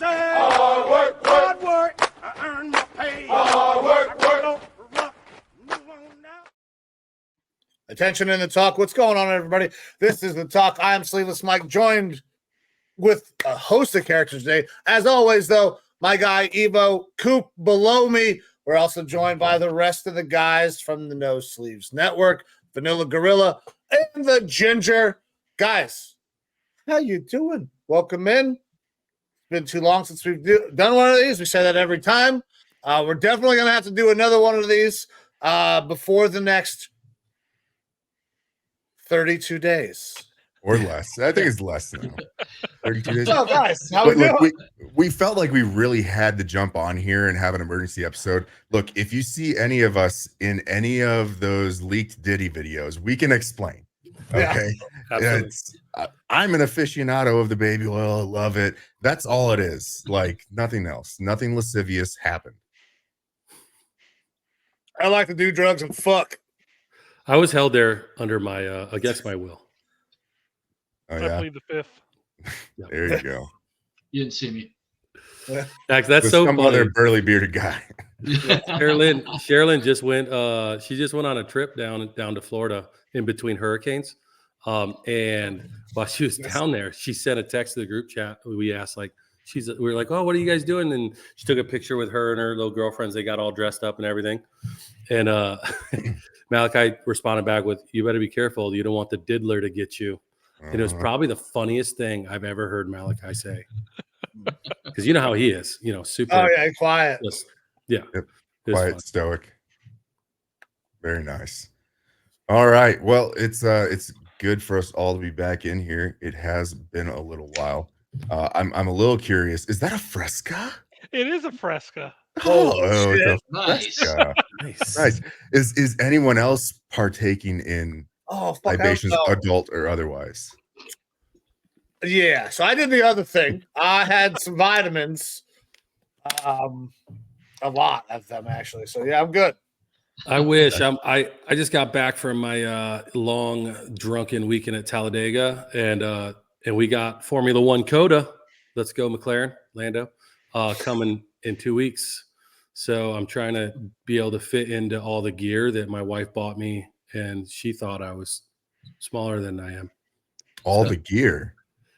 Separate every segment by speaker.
Speaker 1: say, hard work, hard work, I earn my pay. Hard work, work. Attention in the talk. What's going on, everybody? This is the talk. I am Sleeveless Mike, joined with a host of characters today. As always, though, my guy Evo Coop below me. We're also joined by the rest of the guys from the No Sleeves Network, Vanilla Gorilla, and the Ginger. Guys, how you doing? Welcome in. It's been too long since we've done one of these. We say that every time. We're definitely going to have to do another one of these before the next 32 days.
Speaker 2: Or less. I think it's less than 32 days.
Speaker 1: Oh, guys, how we doing?
Speaker 2: We felt like we really had to jump on here and have an emergency episode. Look, if you see any of us in any of those leaked Diddy videos, we can explain. Okay. Yeah, I'm an aficionado of the baby oil. I love it. That's all it is. Like nothing else. Nothing lascivious happened.
Speaker 1: I like to do drugs and fuck.
Speaker 3: I was held there under my against my will.
Speaker 2: Oh,
Speaker 4: I plead the fifth.
Speaker 2: There you go.
Speaker 5: You didn't see me.
Speaker 3: That's so
Speaker 2: some
Speaker 3: funny.
Speaker 2: other burly bearded guy.
Speaker 3: Sherilyn just went. She just went on a trip down to Florida in between hurricanes. And while she was down there, she sent a text to the group chat. We asked we were like, "Oh, what are you guys doing?" And she took a picture with her and her little girlfriends. They got all dressed up and everything. And Malachi responded back with, "You better be careful. You don't want the diddler to get you." And it was probably the funniest thing I've ever heard Malachi say. Because you know how he is, super.
Speaker 1: Oh, yeah, quiet.
Speaker 2: Yep. Quiet, stoic. Very nice. All right. Well, it's good for us all to be back in here. It has been a little while. I'm a little curious. Is that a Fresca?
Speaker 4: It is a Fresca.
Speaker 2: Oh, it's a
Speaker 5: Nice.
Speaker 2: Fresca. Nice. Is anyone else partaking in libations, adult or otherwise?
Speaker 1: Yeah, so I did the other thing. I had some vitamins, a lot of them actually. So yeah, I'm good.
Speaker 3: I wish. I just got back from my long drunken weekend at Talladega, and we got Formula One Coda. Let's go, McLaren, Lando, coming in 2 weeks. So I'm trying to be able to fit into all the gear that my wife bought me, and she thought I was smaller than I am.
Speaker 2: The gear.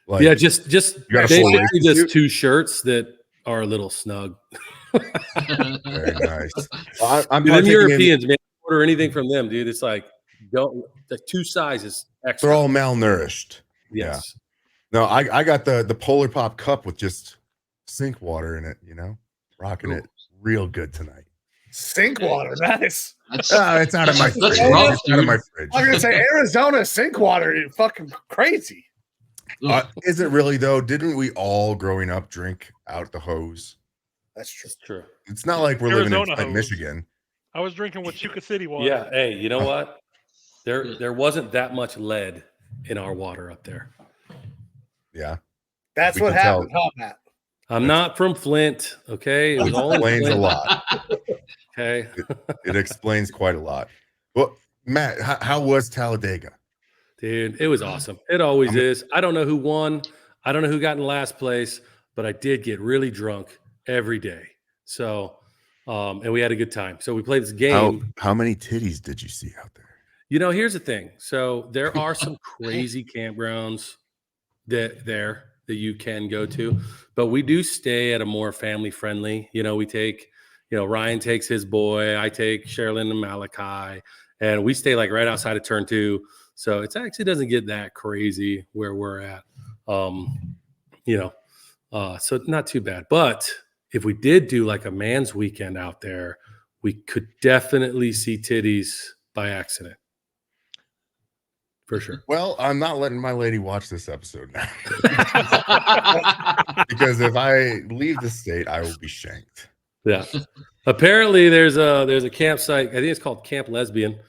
Speaker 3: Like, yeah, just basically just two shirts that are a little snug.
Speaker 2: Very nice. Well, I'm
Speaker 3: them Europeans, man, order anything from them, dude. It's like the 2 sizes extra.
Speaker 2: They're all malnourished.
Speaker 3: Yes.
Speaker 2: Yeah. No, I got the Polar Pop cup with just sink water in it. Rocking it real good tonight.
Speaker 1: Sink water, nice.
Speaker 2: It's out of my fridge. It's out of my fridge.
Speaker 1: I'm gonna say Arizona sink water. You fucking crazy.
Speaker 2: Is it really though? Didn't we all growing up drink out the hose?
Speaker 1: That's true.
Speaker 3: It's true.
Speaker 2: It's not like we're
Speaker 4: Arizona
Speaker 2: living in
Speaker 4: hose.
Speaker 2: Michigan.
Speaker 4: I was drinking Wachuca City water.
Speaker 3: Yeah. Hey, you know what? There wasn't that much lead in our water up there.
Speaker 2: Yeah.
Speaker 1: That's what happened, huh, Matt?
Speaker 3: I'm not from Flint. Okay. It was all
Speaker 2: explains
Speaker 3: Flint.
Speaker 2: A lot.
Speaker 3: Okay.
Speaker 2: It explains quite a lot. Well, Matt, how was Talladega?
Speaker 3: Dude, it was awesome. It always is. I don't know who won. I don't know who got in last place, but I did get really drunk every day. So, and we had a good time. So we played this game.
Speaker 2: How many titties did you see out there?
Speaker 3: Here's the thing. So there are some crazy campgrounds that you can go to, but we do stay at a more family friendly. We take, Ryan takes his boy, I take Sherilyn and Malachi, and we stay like right outside of turn 2. So it actually doesn't get that crazy where we're at, so not too bad. But if we did do like a man's weekend out there, we could definitely see titties by accident. For sure.
Speaker 2: Well, I'm not letting my lady watch this episode now. Because if I leave the state, I will be shanked.
Speaker 3: Yeah. Apparently there's a campsite. I think it's called Camp Lesbian.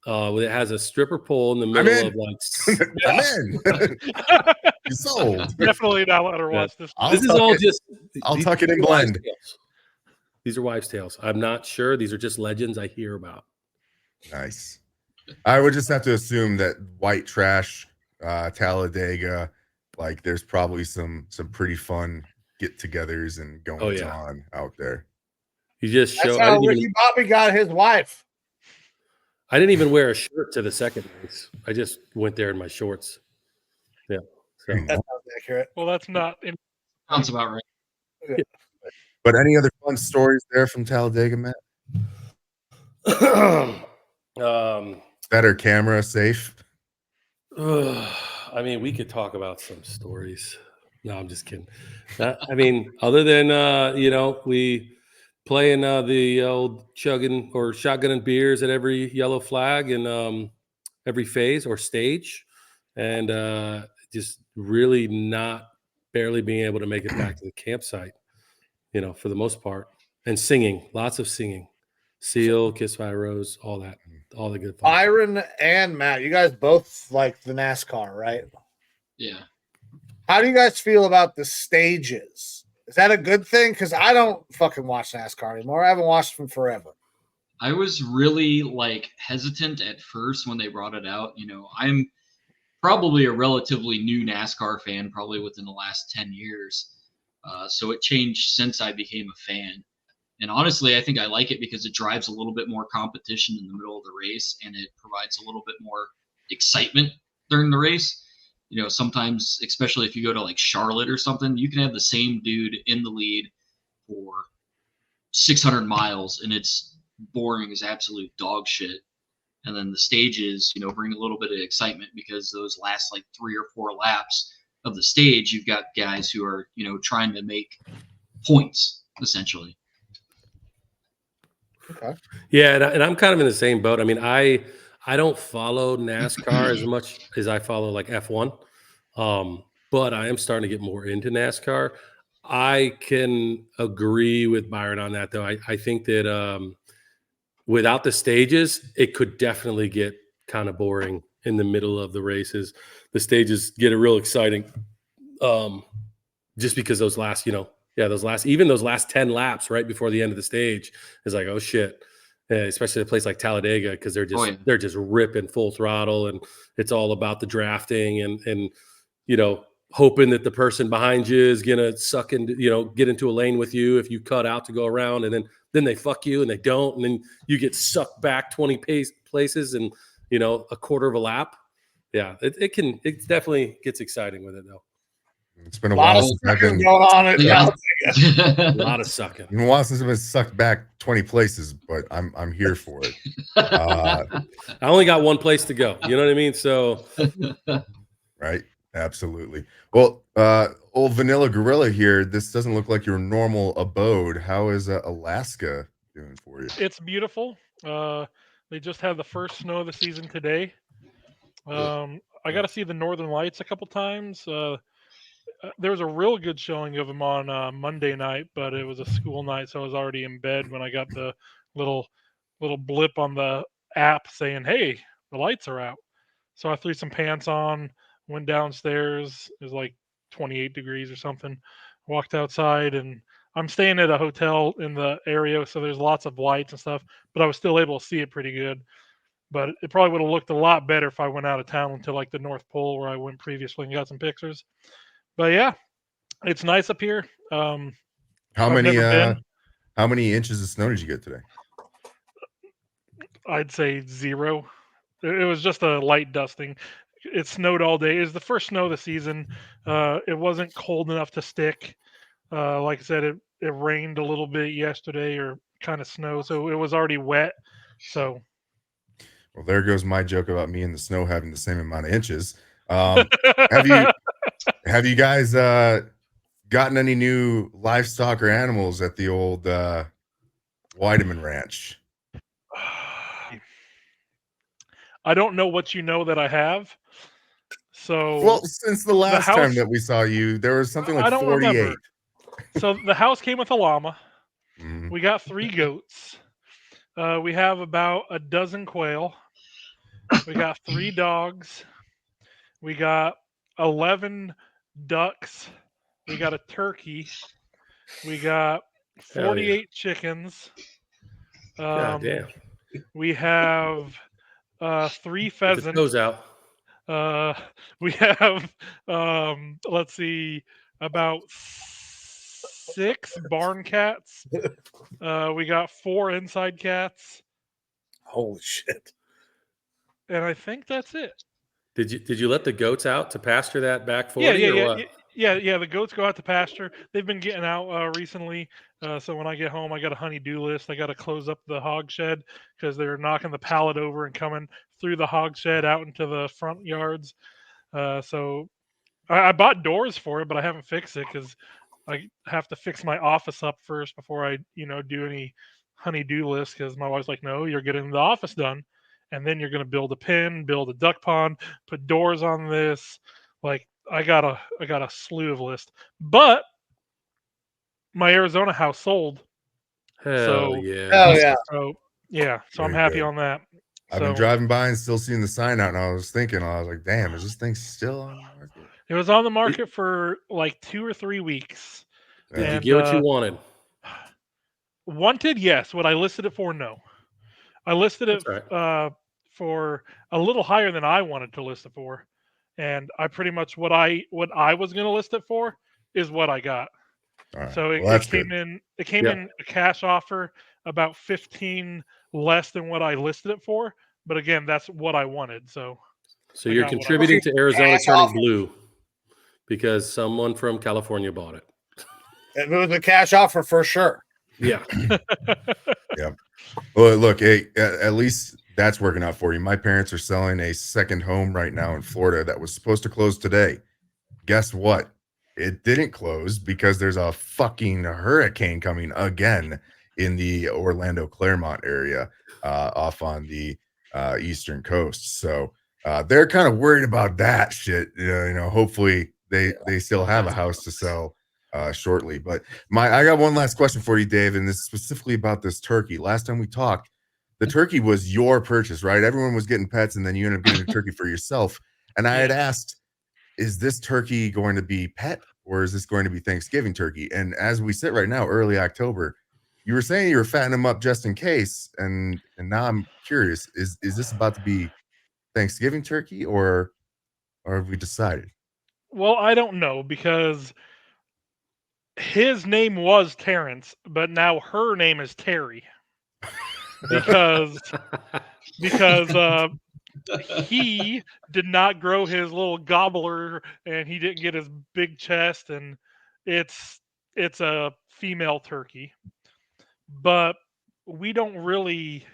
Speaker 3: It has a stripper pole in the middle of like.
Speaker 2: I'm in. You sold.
Speaker 4: Definitely not let her watch this.
Speaker 3: This is all just.
Speaker 2: I'll tuck it in blend.
Speaker 3: These are wives' tales. I'm not sure. These are just legends I hear about.
Speaker 2: Nice. I would just have to assume that white trash, Talladega, like there's probably some pretty fun get-togethers and goings on out there.
Speaker 3: You just show.
Speaker 1: That's how Ricky Bobby got his wife.
Speaker 3: I didn't even wear a shirt to the second race. I just went there in my shorts. Yeah. So
Speaker 1: That sounds accurate.
Speaker 4: Well, that's not.
Speaker 5: Sounds about right.
Speaker 1: Yeah.
Speaker 2: But any other fun stories there from Talladega, Matt? Better camera safe.
Speaker 3: I mean, we could talk about some stories. No, I'm just kidding. I mean, other than we playing the old chugging or shotgunning beers at every yellow flag and every phase or stage, and just really not barely being able to make it back to the campsite, for the most part, and singing, lots of singing, Seal, Kiss by a Rose, all that, all the good fun.
Speaker 1: Byron and Matt, you guys both like the NASCAR, right?
Speaker 5: Yeah.
Speaker 1: How do you guys feel about the stages? Is that a good thing? Because I don't fucking watch NASCAR anymore. I haven't watched them forever.
Speaker 5: I was really hesitant at first when they brought it out. I'm probably a relatively new NASCAR fan, probably within the last 10 years. So it changed since I became a fan. And honestly, I think I like it because it drives a little bit more competition in the middle of the race, and it provides a little bit more excitement during the race. Sometimes, especially if you go to Charlotte or something, you can have the same dude in the lead for 600 miles and it's boring as absolute dog shit. And then the stages, bring a little bit of excitement because those last 3 or 4 laps of the stage, you've got guys who are, trying to make points essentially.
Speaker 1: Okay.
Speaker 3: Yeah, and I'm kind of in the same boat. I mean, I don't follow NASCAR as much as I follow F1, but I am starting to get more into NASCAR. I can agree with Byron on that, though. I think that without the stages, it could definitely get kind of boring in the middle of the races. The stages get real exciting, just because those last 10 laps right before the end of the stage is oh shit. Especially a place like Talladega, because they're just ripping full throttle, and it's all about the drafting and hoping that the person behind you is gonna suck into get into a lane with you if you cut out to go around, and then they fuck you and they don't, and then you get sucked back 20 places and a quarter of a lap. Yeah, it definitely gets exciting with it though.
Speaker 2: It's been a while since I've been
Speaker 1: going on at Talladega.
Speaker 3: A lot of sucking.
Speaker 2: It's been a while since I've been sucked back 20 places, but I'm here for it.
Speaker 3: I only got one place to go. You know what I mean? So
Speaker 2: right. Absolutely. Well, old Vanilla Gorilla here. This doesn't look like your normal abode. How is Alaska doing for you?
Speaker 4: It's beautiful. They just had the first snow of the season today. I got to see the Northern Lights a couple times. There was a real good showing of them on Monday night, but it was a school night, so I was already in bed when I got the little blip on the app saying, "Hey, the lights are out." So I threw some pants on, went downstairs. It was 28 degrees or something. Walked outside, and I'm staying at a hotel in the area, so there's lots of lights and stuff, but I was still able to see it pretty good. But it probably would have looked a lot better if I went out of town to the North Pole where I went previously and got some pictures. But yeah, it's nice up here.
Speaker 2: How
Speaker 4: I've
Speaker 2: many
Speaker 4: never been.
Speaker 2: how many inches of snow did you get today?
Speaker 4: I'd say 0. It was just a light dusting. It snowed all day. It was the first snow of the season. It wasn't cold enough to stick. Like I said, it rained a little bit yesterday, or kind of snow, so it was already wet. So,
Speaker 2: well, there goes my joke about me and the snow having the same amount of inches. Have you guys gotten any new livestock or animals at the old Weideman Ranch?
Speaker 4: I don't know what you know that I have. So,
Speaker 2: well, since the last time
Speaker 4: house-
Speaker 2: that we saw you, there was something
Speaker 4: I
Speaker 2: like
Speaker 4: don't
Speaker 2: 48.
Speaker 4: remember. So the house came with a llama.
Speaker 2: Mhm.
Speaker 4: We got 3 goats. We have about a dozen quail. We got 3 dogs. We got 11 ducks. We got a turkey. We got 48 chickens.
Speaker 3: God damn.
Speaker 4: We have 3
Speaker 3: Get the
Speaker 4: pheasants.
Speaker 3: toes out.
Speaker 4: We have let's see, about 6 barn cats. We got 4 inside cats,
Speaker 1: Holy shit.
Speaker 4: and I think that's it.
Speaker 3: Did you let the goats out to pasture that back 40
Speaker 4: Yeah, yeah,
Speaker 3: or
Speaker 4: yeah,
Speaker 3: what?
Speaker 4: yeah. The goats go out to pasture. They've been getting out recently. So when I get home, I got a honey-do list. I got to close up the hog shed because they're knocking the pallet over and coming through the hog shed out into the front yards. So I bought doors for it, but I haven't fixed it because I have to fix my office up first before I, do any honey-do list. Because my wife's like, "No, you're getting the office done, and then you're going to build a pen, build a duck pond, put doors on this." Like I got a slew of lists, but my Arizona house sold,
Speaker 3: Hell
Speaker 4: so
Speaker 3: yeah.
Speaker 1: Oh yeah.
Speaker 4: so yeah, so I'm
Speaker 2: Very
Speaker 4: happy
Speaker 2: good.
Speaker 4: on that.
Speaker 2: I've been
Speaker 4: So
Speaker 2: driving by and still seeing the sign out, and I was like, damn, is this thing still on the market?
Speaker 4: it was on the market for like 2 or 3 weeks,
Speaker 3: Did you
Speaker 4: and
Speaker 3: get what you wanted?
Speaker 4: wanted, yes. What I listed it for, no. I listed it
Speaker 3: That's right.
Speaker 4: for a little higher than I wanted to list it for, and I pretty much what I was going to list it for is what I got.
Speaker 2: All right.
Speaker 4: So
Speaker 2: Well,
Speaker 4: it
Speaker 2: that's
Speaker 4: came
Speaker 2: good.
Speaker 4: in it came
Speaker 3: Yep.
Speaker 4: in a cash offer about 15 less than what I listed it for, but again, that's what I wanted. So
Speaker 3: So
Speaker 4: I
Speaker 3: you're
Speaker 4: got what I
Speaker 3: contributing
Speaker 4: wanted.
Speaker 3: to Arizona
Speaker 1: Cash
Speaker 3: turning
Speaker 1: offer.
Speaker 3: blue because someone from California bought it.
Speaker 1: It was a cash offer for sure.
Speaker 3: Yeah.
Speaker 2: Yeah. Well, look, hey, at least that's working out for you. My parents are selling a second home right now in Florida that was supposed to close today. Guess what? It didn't close because there's a fucking hurricane coming again in the Orlando Claremont area, off on the eastern coast. So they're kind of worried about that shit. Hopefully they still have a house to sell shortly. But I got one last question for you, Dave, and this is specifically about this turkey. Last time we talked, the turkey was your purchase, right? Everyone was getting pets, and then you ended up getting a turkey for yourself. And I had asked, is this turkey going to be pet or is this going to be Thanksgiving turkey? And as we sit right now, early October, you were saying you were fattening them up just in case. And now I'm curious, is this about to be Thanksgiving turkey or have we decided?
Speaker 4: Well, I don't know because his name was Terrence, but now her name is Terry because he did not grow his little gobbler and he didn't get his big chest, and it's a female turkey. But we don't really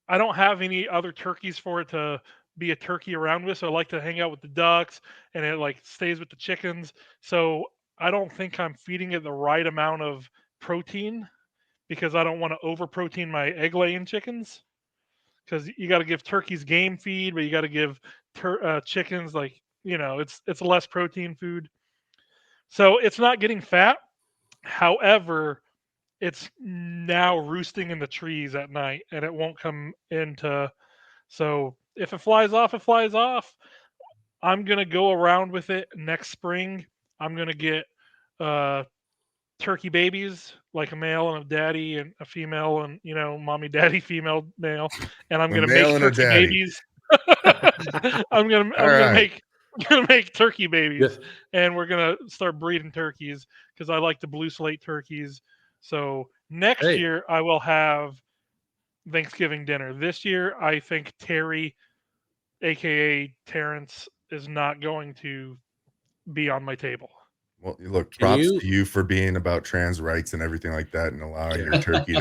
Speaker 4: I don't have any other turkeys for it to be a turkey around with, so I like to hang out with the ducks and it like stays with the chickens. So I don't think I'm feeding it the right amount of protein because I don't want to over protein my egg laying chickens. Because you got to give turkeys game feed, but you got to give chickens like it's less protein food, so it's not getting fat. However, it's now roosting in the trees at night, and it won't come into. So if it flies off, it flies off. I'm gonna go around with it next spring. I'm gonna get uh, turkey babies, like a male and a daddy and a female, and mommy, daddy, female, male, and I'm
Speaker 2: A
Speaker 4: gonna make
Speaker 2: male and a
Speaker 4: turkey
Speaker 2: daddy.
Speaker 4: babies. I'm gonna
Speaker 2: All
Speaker 4: I'm gonna
Speaker 2: right.
Speaker 4: make I'm gonna make turkey
Speaker 3: Yeah.
Speaker 4: babies, and we're gonna start breeding turkeys because I like the blue slate turkeys. So next
Speaker 3: Hey,
Speaker 4: year I will have Thanksgiving dinner. This year I think Terry, aka Terrence, is not going to be on my table.
Speaker 2: Well, look,
Speaker 3: can
Speaker 2: props
Speaker 3: you?
Speaker 2: to you for being about trans rights and everything like that and allowing your
Speaker 3: Yeah.
Speaker 2: turkey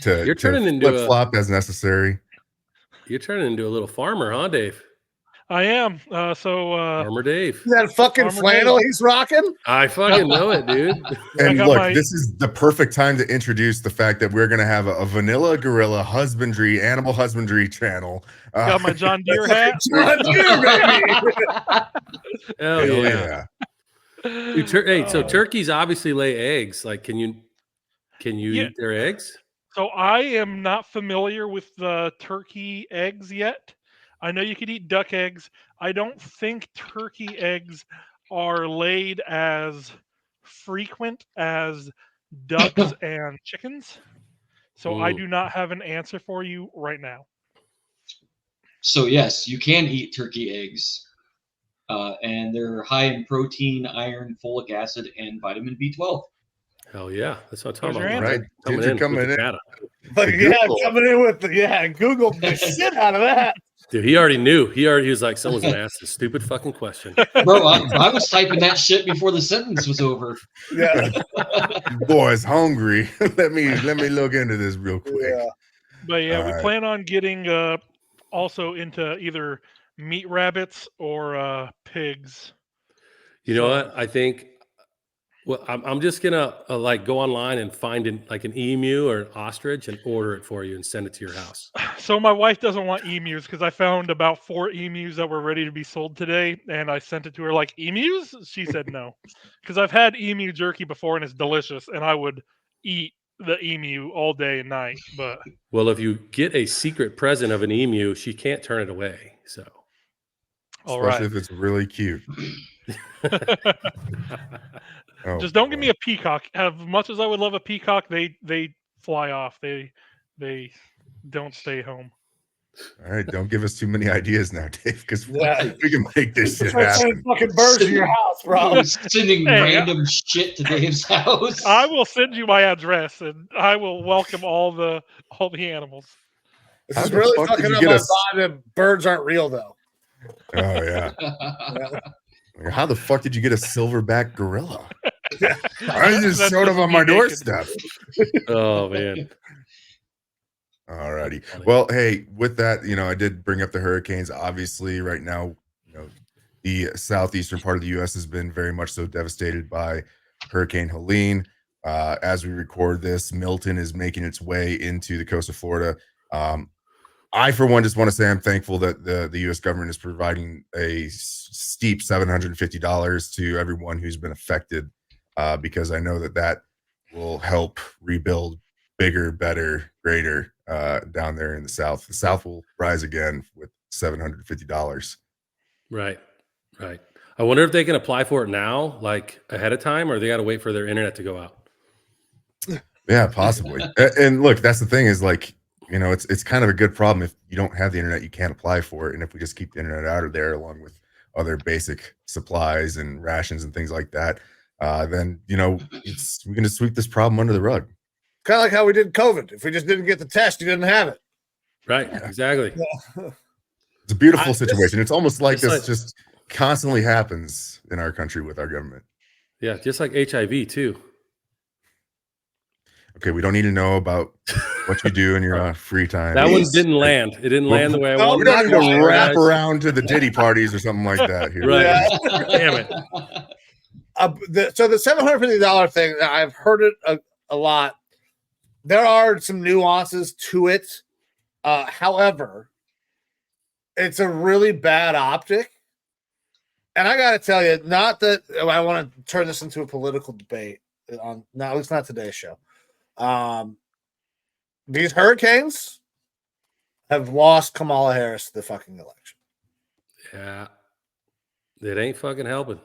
Speaker 2: to
Speaker 3: You're turning into
Speaker 2: flip flop as necessary.
Speaker 3: you're turning into a little farmer, huh, Dave?
Speaker 4: I am.
Speaker 3: Farmer Dave.
Speaker 1: That fucking
Speaker 4: Armor
Speaker 1: flannel
Speaker 4: Dave.
Speaker 1: he's rocking.
Speaker 3: I fucking know it, dude.
Speaker 4: I
Speaker 2: And
Speaker 4: got
Speaker 2: look,
Speaker 4: my
Speaker 2: this is the perfect time to introduce the fact that we're going to have a vanilla gorilla husbandry, animal husbandry channel.
Speaker 4: got my John Deere
Speaker 1: Fucking
Speaker 4: hat.
Speaker 1: John Deere, baby.
Speaker 3: Hell
Speaker 2: hell
Speaker 3: yeah.
Speaker 2: yeah.
Speaker 3: Dude, hey, so
Speaker 4: Uh,
Speaker 3: turkeys obviously lay eggs. Like, can you
Speaker 4: yeah.
Speaker 3: eat their eggs?
Speaker 4: So I am not familiar with the turkey eggs yet. I know you could eat duck eggs. I don't think turkey eggs are laid as frequent as ducks and chickens. So I
Speaker 3: Mm.
Speaker 4: do not have an answer for you right now.
Speaker 5: So yes, you can eat turkey eggs. and they're high in protein, iron, folic acid, and vitamin B12.
Speaker 3: Hell yeah, that's what I'm
Speaker 4: There's
Speaker 3: talking
Speaker 4: your
Speaker 3: about.
Speaker 4: answer.
Speaker 2: Right.
Speaker 3: Coming
Speaker 2: Ginger
Speaker 3: in
Speaker 2: coming
Speaker 3: with the
Speaker 2: in.
Speaker 3: data.
Speaker 1: But
Speaker 2: The
Speaker 1: yeah,
Speaker 2: Google.
Speaker 1: coming in with Google the shit out of that.
Speaker 3: Dude, he already knew. He was like, someone's gonna ask this stupid fucking question.
Speaker 5: Bro, I was typing that shit before the sentence was over.
Speaker 1: Yeah,
Speaker 2: Boys hungry. let me look into this real quick.
Speaker 1: yeah.
Speaker 4: But yeah, we
Speaker 2: Alright.
Speaker 4: plan on getting also into either meat rabbits or pigs.
Speaker 3: You know
Speaker 4: So-
Speaker 3: what? I think. Well, I'm just gonna like go online and find an emu or an ostrich and order it for you and send it to your house.
Speaker 4: So my wife doesn't want emus because I found about 4 emus that were ready to be sold today, and I sent it to her like, emus? She said no, because I've had emu jerky before and it's delicious, and I would eat the emu all day and night. But
Speaker 3: Well, if you get a secret present of an emu, she can't turn it away. So,
Speaker 4: all
Speaker 2: Especially
Speaker 4: right,
Speaker 2: if it's really cute. Oh,
Speaker 4: just don't give
Speaker 2: boy.
Speaker 4: me a peacock. As much as I would love a peacock, they fly off. They don't stay home.
Speaker 2: All right, don't give us too many ideas now, Dave, because
Speaker 1: Yeah.
Speaker 2: we can make this shit
Speaker 1: Try sending
Speaker 2: happen.
Speaker 1: fucking birds to your house, bro.
Speaker 5: Sending
Speaker 4: Hey,
Speaker 5: random shit to Dave's house.
Speaker 4: I will send you my address, and I will welcome all the animals.
Speaker 1: This
Speaker 2: How
Speaker 1: is
Speaker 2: the
Speaker 1: really
Speaker 2: fuck did
Speaker 1: fucking
Speaker 2: you
Speaker 1: up
Speaker 2: get
Speaker 1: my
Speaker 2: us-
Speaker 1: vibe that birds aren't real, though.
Speaker 2: Oh yeah.
Speaker 1: Yeah.
Speaker 2: How the fuck did you get a silverback gorilla? I just
Speaker 4: That's
Speaker 2: showed up
Speaker 4: just
Speaker 2: on
Speaker 4: me
Speaker 2: my
Speaker 4: naked.
Speaker 2: doorstep.
Speaker 3: oh man,
Speaker 2: Alrighty.
Speaker 3: Funny.
Speaker 2: Well, hey, with that, I did bring up the hurricanes. Obviously, right now, the southeastern part of the U.S. has been very much so devastated by Hurricane Helene. As we record this, Milton is making its way into the coast of Florida. I, for one, just want to say I'm thankful that the U.S. government is providing a steep $750 to everyone who's been affected, because I know that will help rebuild bigger, better, greater down there in the South. The South will rise again with $750.
Speaker 3: right. I wonder if they can apply for it now, like ahead of time, or they got to wait for their internet to go out.
Speaker 2: Yeah, possibly. And look, that's the thing is like, it's kind of a good problem if you don't have the internet, you can't apply for it. And if we just keep the internet out of there along with other basic supplies and rations and things like that, then we can just sweep this problem under the rug.
Speaker 1: Kind of like how we did COVID. If we just didn't get the test, you didn't have it.
Speaker 3: Right. Exactly.
Speaker 2: It's a beautiful situation. It's almost like
Speaker 3: just
Speaker 2: this
Speaker 3: like-
Speaker 2: just constantly happens in our country with our government.
Speaker 3: Yeah. Just like HIV too.
Speaker 2: Okay, we don't need to know about what you do in your free time.
Speaker 3: That one didn't land. It didn't land the way I
Speaker 1: No,
Speaker 3: wanted.
Speaker 2: We don't
Speaker 1: Not
Speaker 2: need to
Speaker 1: quite,
Speaker 2: wrap
Speaker 1: guys.
Speaker 2: around to the Diddy parties or something like that here.
Speaker 3: Right.
Speaker 1: Yeah.
Speaker 3: Damn it.
Speaker 1: So the $750 thing, I've heard it a lot. There are some nuances to it. However, it's a really bad optic. And I got to tell you, not that I want to turn this into a political debate on, no, at least not today's show. These hurricanes have lost Kamala Harris the fucking election.
Speaker 3: Yeah. It ain't fucking helping.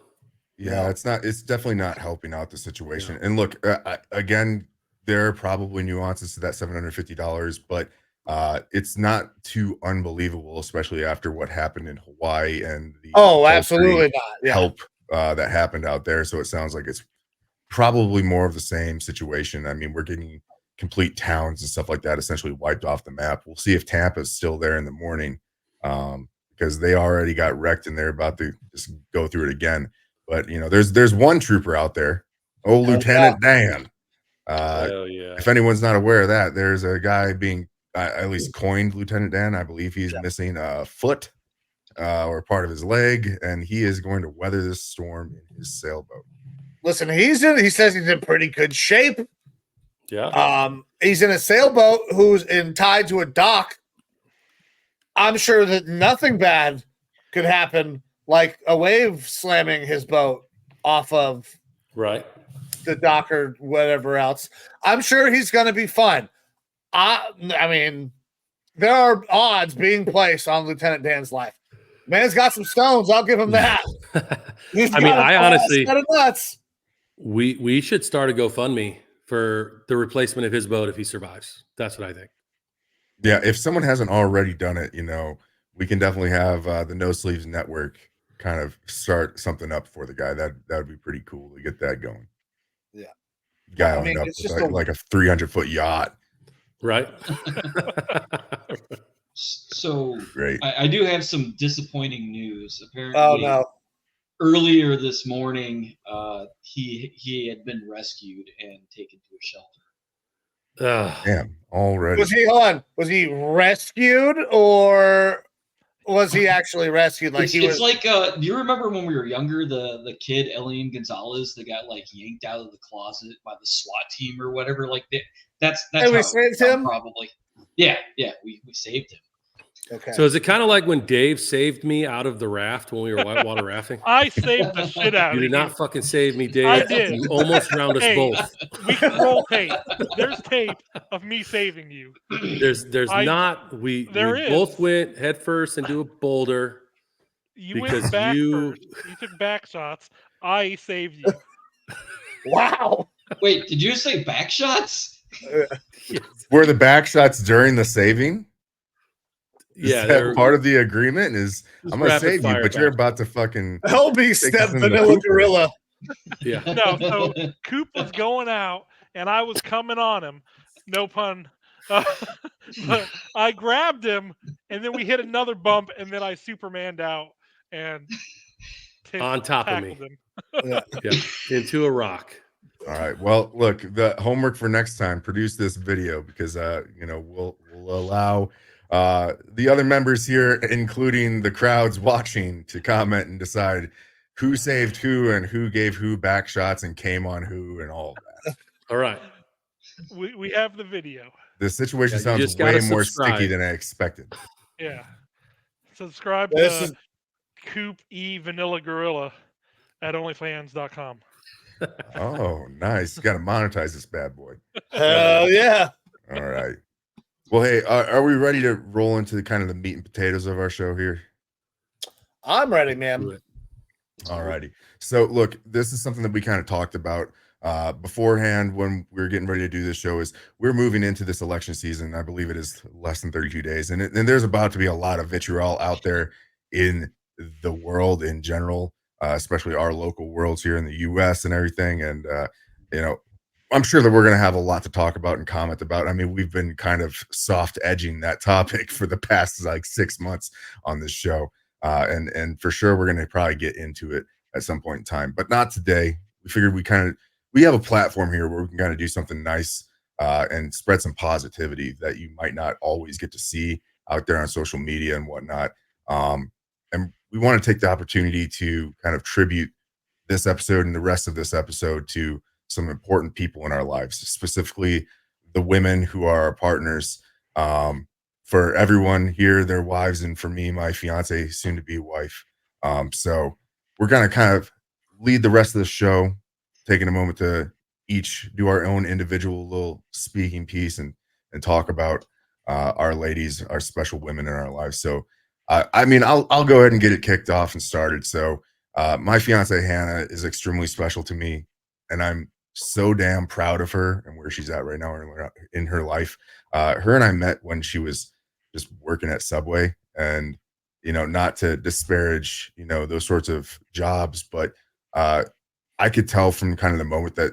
Speaker 2: Yeah,
Speaker 1: No.
Speaker 2: it's definitely not helping out the situation. And look, again, there are probably nuances to that $750, but it's not too unbelievable, especially after what happened in Hawaii and the
Speaker 1: Absolutely not. Yeah.
Speaker 2: help that happened out there. So it sounds like it's probably more of the same situation. I mean, we're getting complete towns and stuff like that essentially wiped off the map. We'll see if Tampa's still there in the morning, because they already got wrecked and they're about to just go through it again. But there's one trooper out there, Lieutenant Dan.
Speaker 3: Hell yeah.
Speaker 2: If anyone's not aware of that, there's a guy being at least coined Lieutenant Dan. I believe he's missing a foot or part of his leg, and he is going to weather this storm in his sailboat.
Speaker 1: Listen, he says he's in pretty good shape.
Speaker 3: Yeah.
Speaker 1: He's in a sailboat who's tied to a dock. I'm sure that nothing bad could happen, like a wave slamming his boat off of
Speaker 3: Right.
Speaker 1: the dock or whatever else. I'm sure he's going to be fine. I mean, there are odds being placed on Lieutenant Dan's life. Man's got some stones. I'll give him that.
Speaker 3: I mean, I honestly,
Speaker 1: set of nuts.
Speaker 3: we should start a GoFundMe for the replacement of his boat if he survives. That's what I think.
Speaker 2: Yeah, if someone hasn't already done it, we can definitely have the No Sleeves Network kind of start something up for the guy. That would be pretty cool to get that going.
Speaker 1: Yeah.
Speaker 2: Guy
Speaker 1: I
Speaker 2: will
Speaker 1: mean,
Speaker 2: end up
Speaker 1: it's
Speaker 2: with
Speaker 1: just
Speaker 2: like a 300-foot yacht.
Speaker 3: Right.
Speaker 5: So
Speaker 2: Great.
Speaker 5: I do have some disappointing news.
Speaker 1: Oh
Speaker 5: Apparently,
Speaker 1: no.
Speaker 5: earlier this morning, he had been rescued and taken to a shelter.
Speaker 2: Damn, already.
Speaker 1: Was he hold on? Was he rescued or was he actually rescued? Like
Speaker 5: It's,
Speaker 1: he
Speaker 5: it's
Speaker 1: was
Speaker 5: like do you remember when we were younger, the kid Elian Gonzalez that got like yanked out of the closet by the SWAT team or whatever? Like that's
Speaker 1: And
Speaker 5: how
Speaker 1: we
Speaker 5: it went
Speaker 1: saved
Speaker 5: down,
Speaker 1: him?
Speaker 5: probably. Yeah, we saved him.
Speaker 1: okay.
Speaker 3: So is it kind of like when Dave saved me out of the raft when we were whitewater rafting?
Speaker 4: I saved the shit out
Speaker 3: You
Speaker 4: of
Speaker 3: did
Speaker 4: you.
Speaker 3: not fucking save me, Dave.
Speaker 4: I did.
Speaker 3: You almost drowned us
Speaker 4: Hey.
Speaker 3: both.
Speaker 4: We can roll tape. There's tape of me saving you.
Speaker 3: There's
Speaker 4: I-
Speaker 3: not. We
Speaker 4: There is.
Speaker 3: both went head first into a boulder.
Speaker 4: You
Speaker 3: Because
Speaker 4: went back
Speaker 3: you-
Speaker 4: first. You took back shots. I saved you.
Speaker 1: Wow.
Speaker 5: Wait, did you say back shots?
Speaker 2: Were the back shots during the saving? Is
Speaker 3: Yeah,
Speaker 2: that
Speaker 3: they're
Speaker 2: part of the agreement? Is I'm gonna
Speaker 3: rapid
Speaker 2: save you,
Speaker 3: fire
Speaker 2: but you're
Speaker 3: back.
Speaker 2: about to fucking
Speaker 1: Help me,
Speaker 2: take
Speaker 1: step
Speaker 2: us into the
Speaker 1: vanilla
Speaker 2: pooper.
Speaker 1: gorilla.
Speaker 3: Yeah.
Speaker 4: No, so Coop was going out and I was coming on him. No pun. But I grabbed him and then we hit another bump and then I Supermaned out and
Speaker 3: On top of me.
Speaker 4: tackled him.
Speaker 3: Yeah. Into a rock.
Speaker 2: All right. Well, look, the homework for next time, produce this video because we'll allow the other members here, including the crowds watching, to comment and decide who saved who and who gave who back shots and came on who and all of that.
Speaker 3: All right.
Speaker 4: We have the video.
Speaker 2: The situation
Speaker 3: Yeah, you
Speaker 2: sounds
Speaker 3: just
Speaker 2: way
Speaker 3: gotta
Speaker 2: more
Speaker 3: subscribe.
Speaker 2: sticky than I expected.
Speaker 4: Yeah. Subscribe
Speaker 1: This
Speaker 4: to
Speaker 1: is
Speaker 4: Coop E Vanilla Gorilla at onlyfans.com.
Speaker 2: Oh, nice. Got to monetize this bad boy.
Speaker 1: hell yeah.
Speaker 2: All right. Well, hey, are we ready to roll into the kind of the meat and potatoes of our show here?
Speaker 1: I'm ready,
Speaker 3: Do
Speaker 1: man.
Speaker 3: it.
Speaker 2: All righty. So, look, this is something that we kind of talked about beforehand when we were getting ready to do this show. Is we're moving into this election season. I believe it is less than 32 days, and there's about to be a lot of vitriol out there in the world in general, especially our local worlds here in the U.S. and everything. And I'm sure that we're going to have a lot to talk about and comment about. I mean, we've been kind of soft edging that topic for the past like 6 months on this show. And for sure, we're going to probably get into it at some point in time, but not today. We figured we have a platform here where we can kind of do something nice and spread some positivity that you might not always get to see out there on social media and whatnot. And we want to take the opportunity to kind of tribute this episode and the rest of this episode to some important people in our lives, specifically the women who are our partners. For everyone here, their wives, and for me, my fiance, soon to be wife. So we're going to kind of lead the rest of the show, taking a moment to each do our own individual little speaking piece and talk about our ladies, our special women in our lives. So, I'll go ahead and get it kicked off and started. So, my fiance Hannah is extremely special to me, and I'm so damn proud of her and where she's at right now in her life. Her and I met when she was just working at Subway, and not to disparage those sorts of jobs, but I could tell from kind of the moment that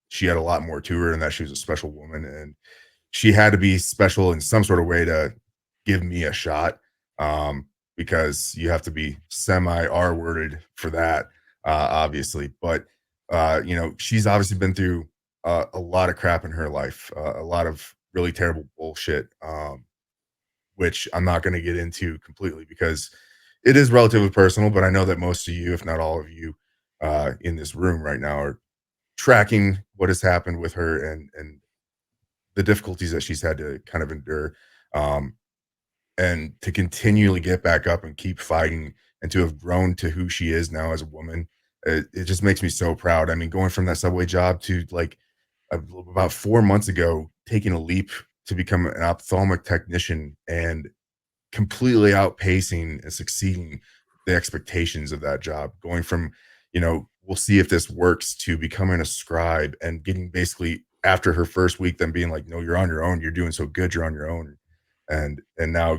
Speaker 2: she had a lot more to her and that she was a special woman, and she had to be special in some sort of way to give me a shot, because you have to be semi R-worded for that, obviously. But she's obviously been through a lot of crap in her life, a lot of really terrible bullshit, which I'm not going to get into completely because it is relatively personal. But I know that most of you, if not all of you, in this room right now are tracking what has happened with her and the difficulties that she's had to kind of endure, and to continually get back up and keep fighting and to have grown to who she is now as a woman. It just makes me so proud. I mean, going from that Subway job to like about 4 months ago, taking a leap to become an ophthalmic technician and completely outpacing and succeeding the expectations of that job, going from we'll see if this works to becoming a scribe and getting basically after her first week then being like, no, you're on your own, you're doing so good, you're on your own. And now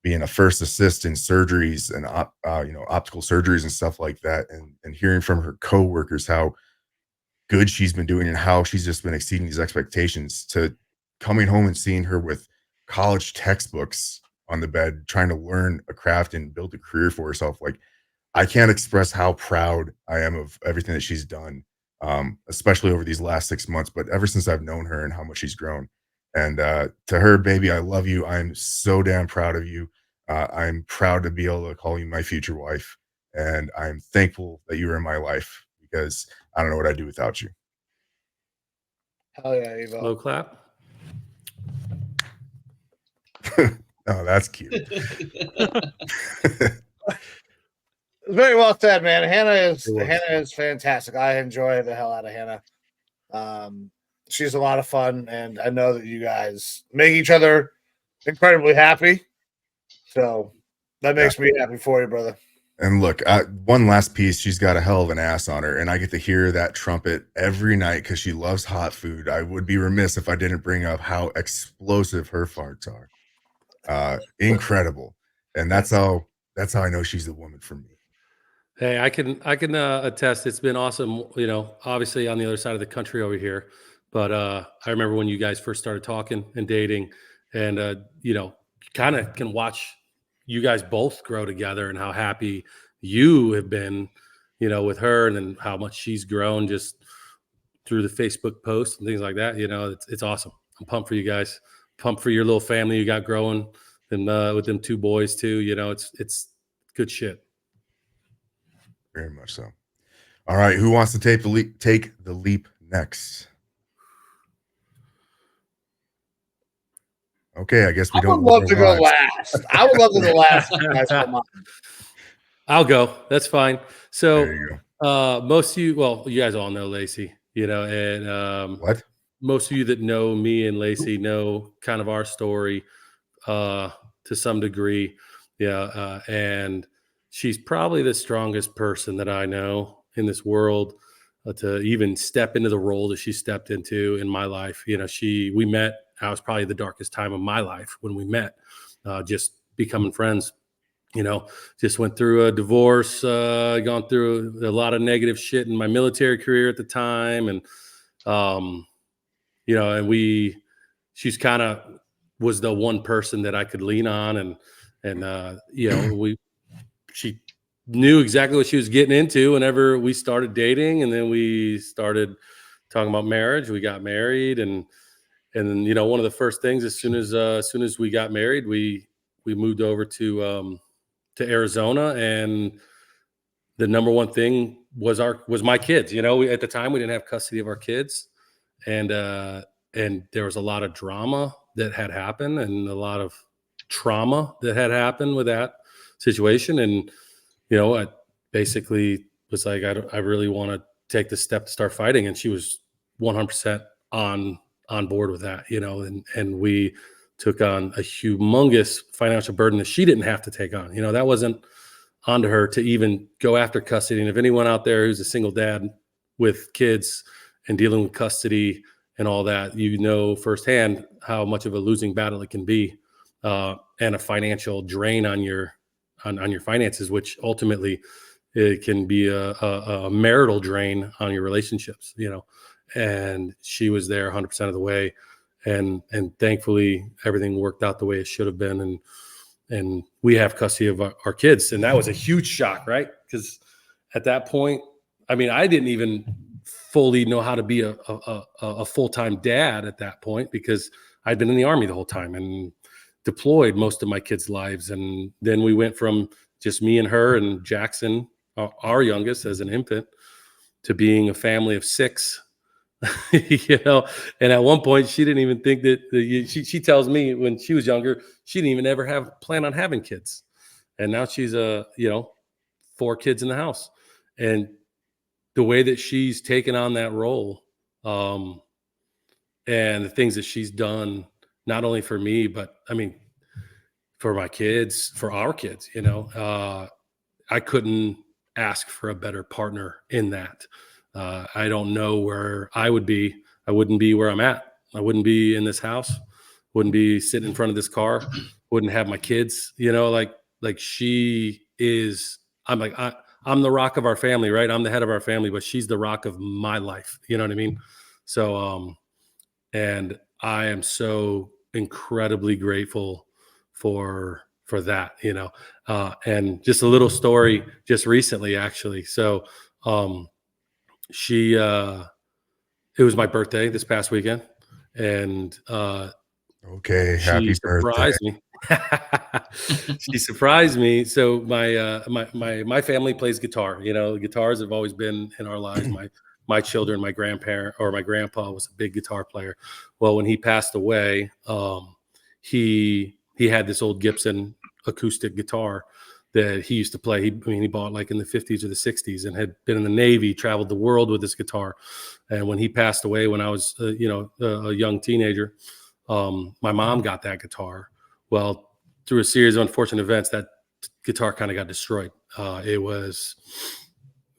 Speaker 2: being a first assist in surgeries and optical surgeries and stuff like that, and hearing from her coworkers how good she's been doing and how she's just been exceeding these expectations, to coming home and seeing her with college textbooks on the bed trying to learn a craft and build a career for herself. Like, I can't express how proud I am of everything that she's done, especially over these last 6 months, but ever since I've known her and how much she's grown. And to her, baby, I love you. I'm so damn proud of you. I'm proud to be able to call you my future wife. And I'm thankful that you are in my life, because I don't know what I'd do without you.
Speaker 1: Hell yeah, Evo.
Speaker 3: Slow clap.
Speaker 2: Oh, that's cute.
Speaker 1: Very well said, man. Hannah
Speaker 3: It was.
Speaker 1: is fantastic. I enjoy the hell out of Hannah. She's a lot of fun, and I know that you guys make each other incredibly happy. So that makes me happy for you, brother.
Speaker 2: And look, one last piece, she's got a hell of an ass on her, and I get to hear that trumpet every night because she loves hot food. I would be remiss if I didn't bring up how explosive her farts are. Incredible. And that's how I know she's the woman for me.
Speaker 3: Hey, I can attest. It's been awesome. Obviously on the other side of the country over here, but I remember when you guys first started talking and dating, and kind of can watch you guys both grow together and how happy you have been, with her, and then how much she's grown just through the Facebook posts and things like that. It's awesome. I'm pumped for you guys. Pumped for your little family you got growing, and with them 2 boys too. It's good shit.
Speaker 2: Very much so. All right, who wants to take the leap next? Okay, I guess we don't.
Speaker 1: I would love to go last. I would love to go last. If you guys don't mind.
Speaker 3: I'll go. That's fine. So,
Speaker 2: There you go.
Speaker 3: most of you, well, you guys all know Lacey, and
Speaker 2: What?
Speaker 3: most of you that know me and Lacey know kind of our story to some degree. Yeah. And she's probably the strongest person that I know in this world to even step into the role that she stepped into in my life. We met, I was probably the darkest time of my life when we met, just becoming friends. Just went through a divorce, gone through a lot of negative shit in my military career at the time. And, and she's kind of was the one person that I could lean on. She knew exactly what she was getting into whenever we started dating. And then we started talking about marriage. We got married, and then, one of the first things, as soon as we got married, we moved over to Arizona, and the number one thing was my kids. At the time we didn't have custody of our kids, and there was a lot of drama that had happened and a lot of trauma that had happened with that situation. And I basically was like, I really want to take the step to start fighting, and she was 100% on board with that. And we took on a humongous financial burden that she didn't have to take on. That wasn't onto her to even go after custody. And if anyone out there who's a single dad with kids and dealing with custody and all that, firsthand how much of a losing battle it can be, and a financial drain on your finances, which ultimately it can be a marital drain on your relationships. And she was there 100% of the way. And thankfully everything worked out the way it should have been. And we have custody of our kids. And that was a huge shock, right? Because at that point, I mean, I didn't even fully know how to be a full-time dad at that point, because I'd been in the Army the whole time and deployed most of my kids' lives. And then we went from just me and her and Jackson, our youngest as an infant, to being a family of 6. And at one point she didn't even think that she tells me when she was younger, she didn't even ever plan on having kids. And now she's 4 kids in the house. And the way that she's taken on that role, and the things that she's done, not only for me, but I mean, for my kids, for our kids, I couldn't ask for a better partner in that. I don't know where I would be. I wouldn't be where I'm at. I wouldn't be in this house. wouldn't be sitting in front of this car, wouldn't have my kids, like she is. I'm the rock of our family, right? I'm the head of our family, but she's the rock of my life. You know what I mean? So, and I am so incredibly grateful for that, and just a little story just recently, actually. So, she, it was my birthday this past weekend, and
Speaker 2: Okay,
Speaker 3: she
Speaker 2: happy birthday.
Speaker 3: surprised me. She surprised me. So my family plays guitar. Guitars have always been in our lives. My children, my grandparent or my grandpa was a big guitar player. Well, when he passed away, he had this old Gibson acoustic guitar that he used to play. He bought like in the 50s or the 60s and had been in the Navy, traveled the world with this guitar. And when he passed away, when I was a young teenager, my mom got that guitar. Well, through a series of unfortunate events, that guitar kind of got destroyed. It was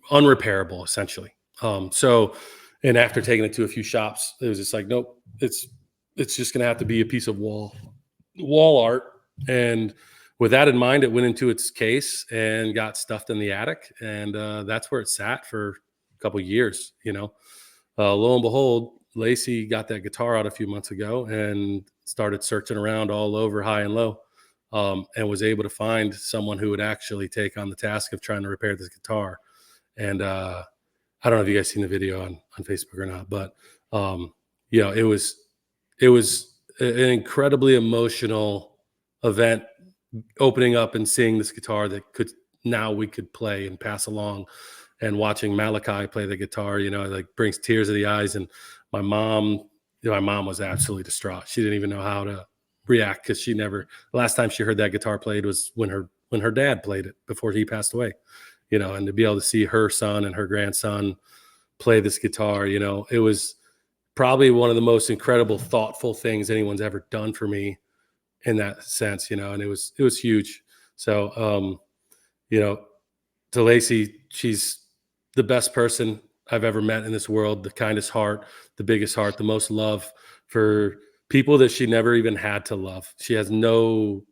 Speaker 3: unrepairable, essentially. And after taking it to a few shops, it was just like, nope, it's just going to have to be a piece of wall art. And with that in mind, it went into its case and got stuffed in the attic, and that's where it sat for a couple of years. Lo and behold, Lacey got that guitar out a few months ago and started searching around all over high and low, and was able to find someone who would actually take on the task of trying to repair this guitar. And I don't know if you guys seen the video on Facebook or not, but it was an incredibly emotional event, opening up and seeing this guitar that we could play and pass along. And watching Malachi play the guitar, like brings tears to the eyes. And my mom was absolutely distraught. She didn't even know how to react, because the last time she heard that guitar played was when her dad played it before he passed away, and to be able to see her son and her grandson play this guitar, it was probably one of the most incredible, thoughtful things anyone's ever done for me in that sense, and it was huge. So, to Lacey, she's the best person I've ever met in this world, the kindest heart, the biggest heart, the most love for people that she never even had to love. She has no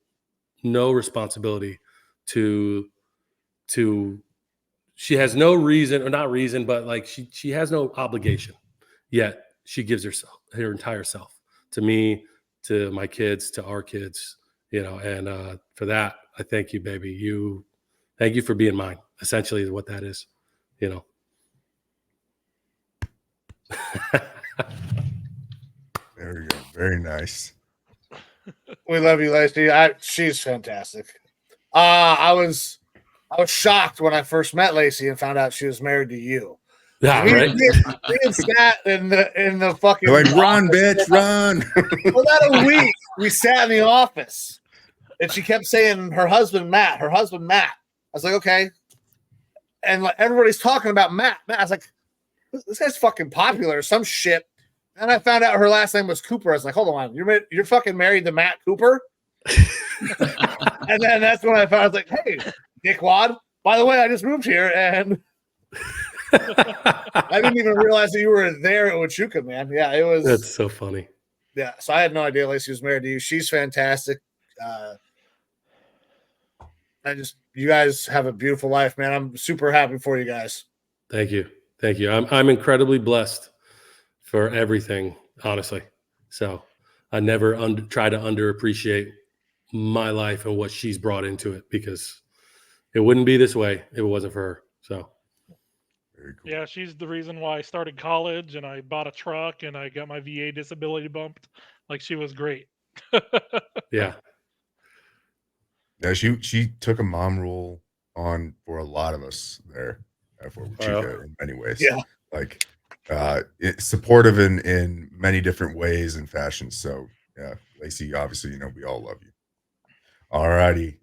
Speaker 3: responsibility to she has no reason, or not reason, but like she has no obligation, yet she gives her entire self to me, to my kids, to our kids, and for that, I thank you, baby. Thank you for being mine, essentially, is what that is,
Speaker 2: There we go. Very nice.
Speaker 1: We love you, Lacey. She's fantastic. I was shocked when I first met Lacey and found out she was married to you.
Speaker 3: Yeah,
Speaker 1: we,
Speaker 3: right.
Speaker 1: we had sat in the fucking
Speaker 2: You're like, run,
Speaker 1: office
Speaker 2: bitch, run.
Speaker 1: for about a week. We sat in the office, and she kept saying her husband Matt. I was like, okay. And like, everybody's talking about Matt. I was like, this guy's fucking popular or some shit. And I found out her last name was Cooper. I was like, hold on, you're fucking married to Matt Cooper? And then that's when I found, I was like, hey, dickwad, by the way, I just moved here, and I didn't even realize that you were there at Huachuca, man. Yeah, it was.
Speaker 3: That's so funny.
Speaker 1: Yeah, so I had no idea Lacey was married to you. She's fantastic. You guys have a beautiful life, man. I'm super happy for you guys.
Speaker 3: Thank you. I'm incredibly blessed for everything, honestly. So I never try to underappreciate my life and what she's brought into it, because it wouldn't be this way if it wasn't for her. So
Speaker 2: Very cool.
Speaker 4: Yeah, she's the reason why I started college and I bought a truck and I got my VA disability bumped. Like, she was great.
Speaker 3: yeah.
Speaker 2: Yeah, she took a mom role on for a lot of us there at Fort Huachuca in many ways.
Speaker 1: Yeah.
Speaker 2: Like supportive in many different ways and fashions. So yeah, Lacey, obviously, we all love you. All righty.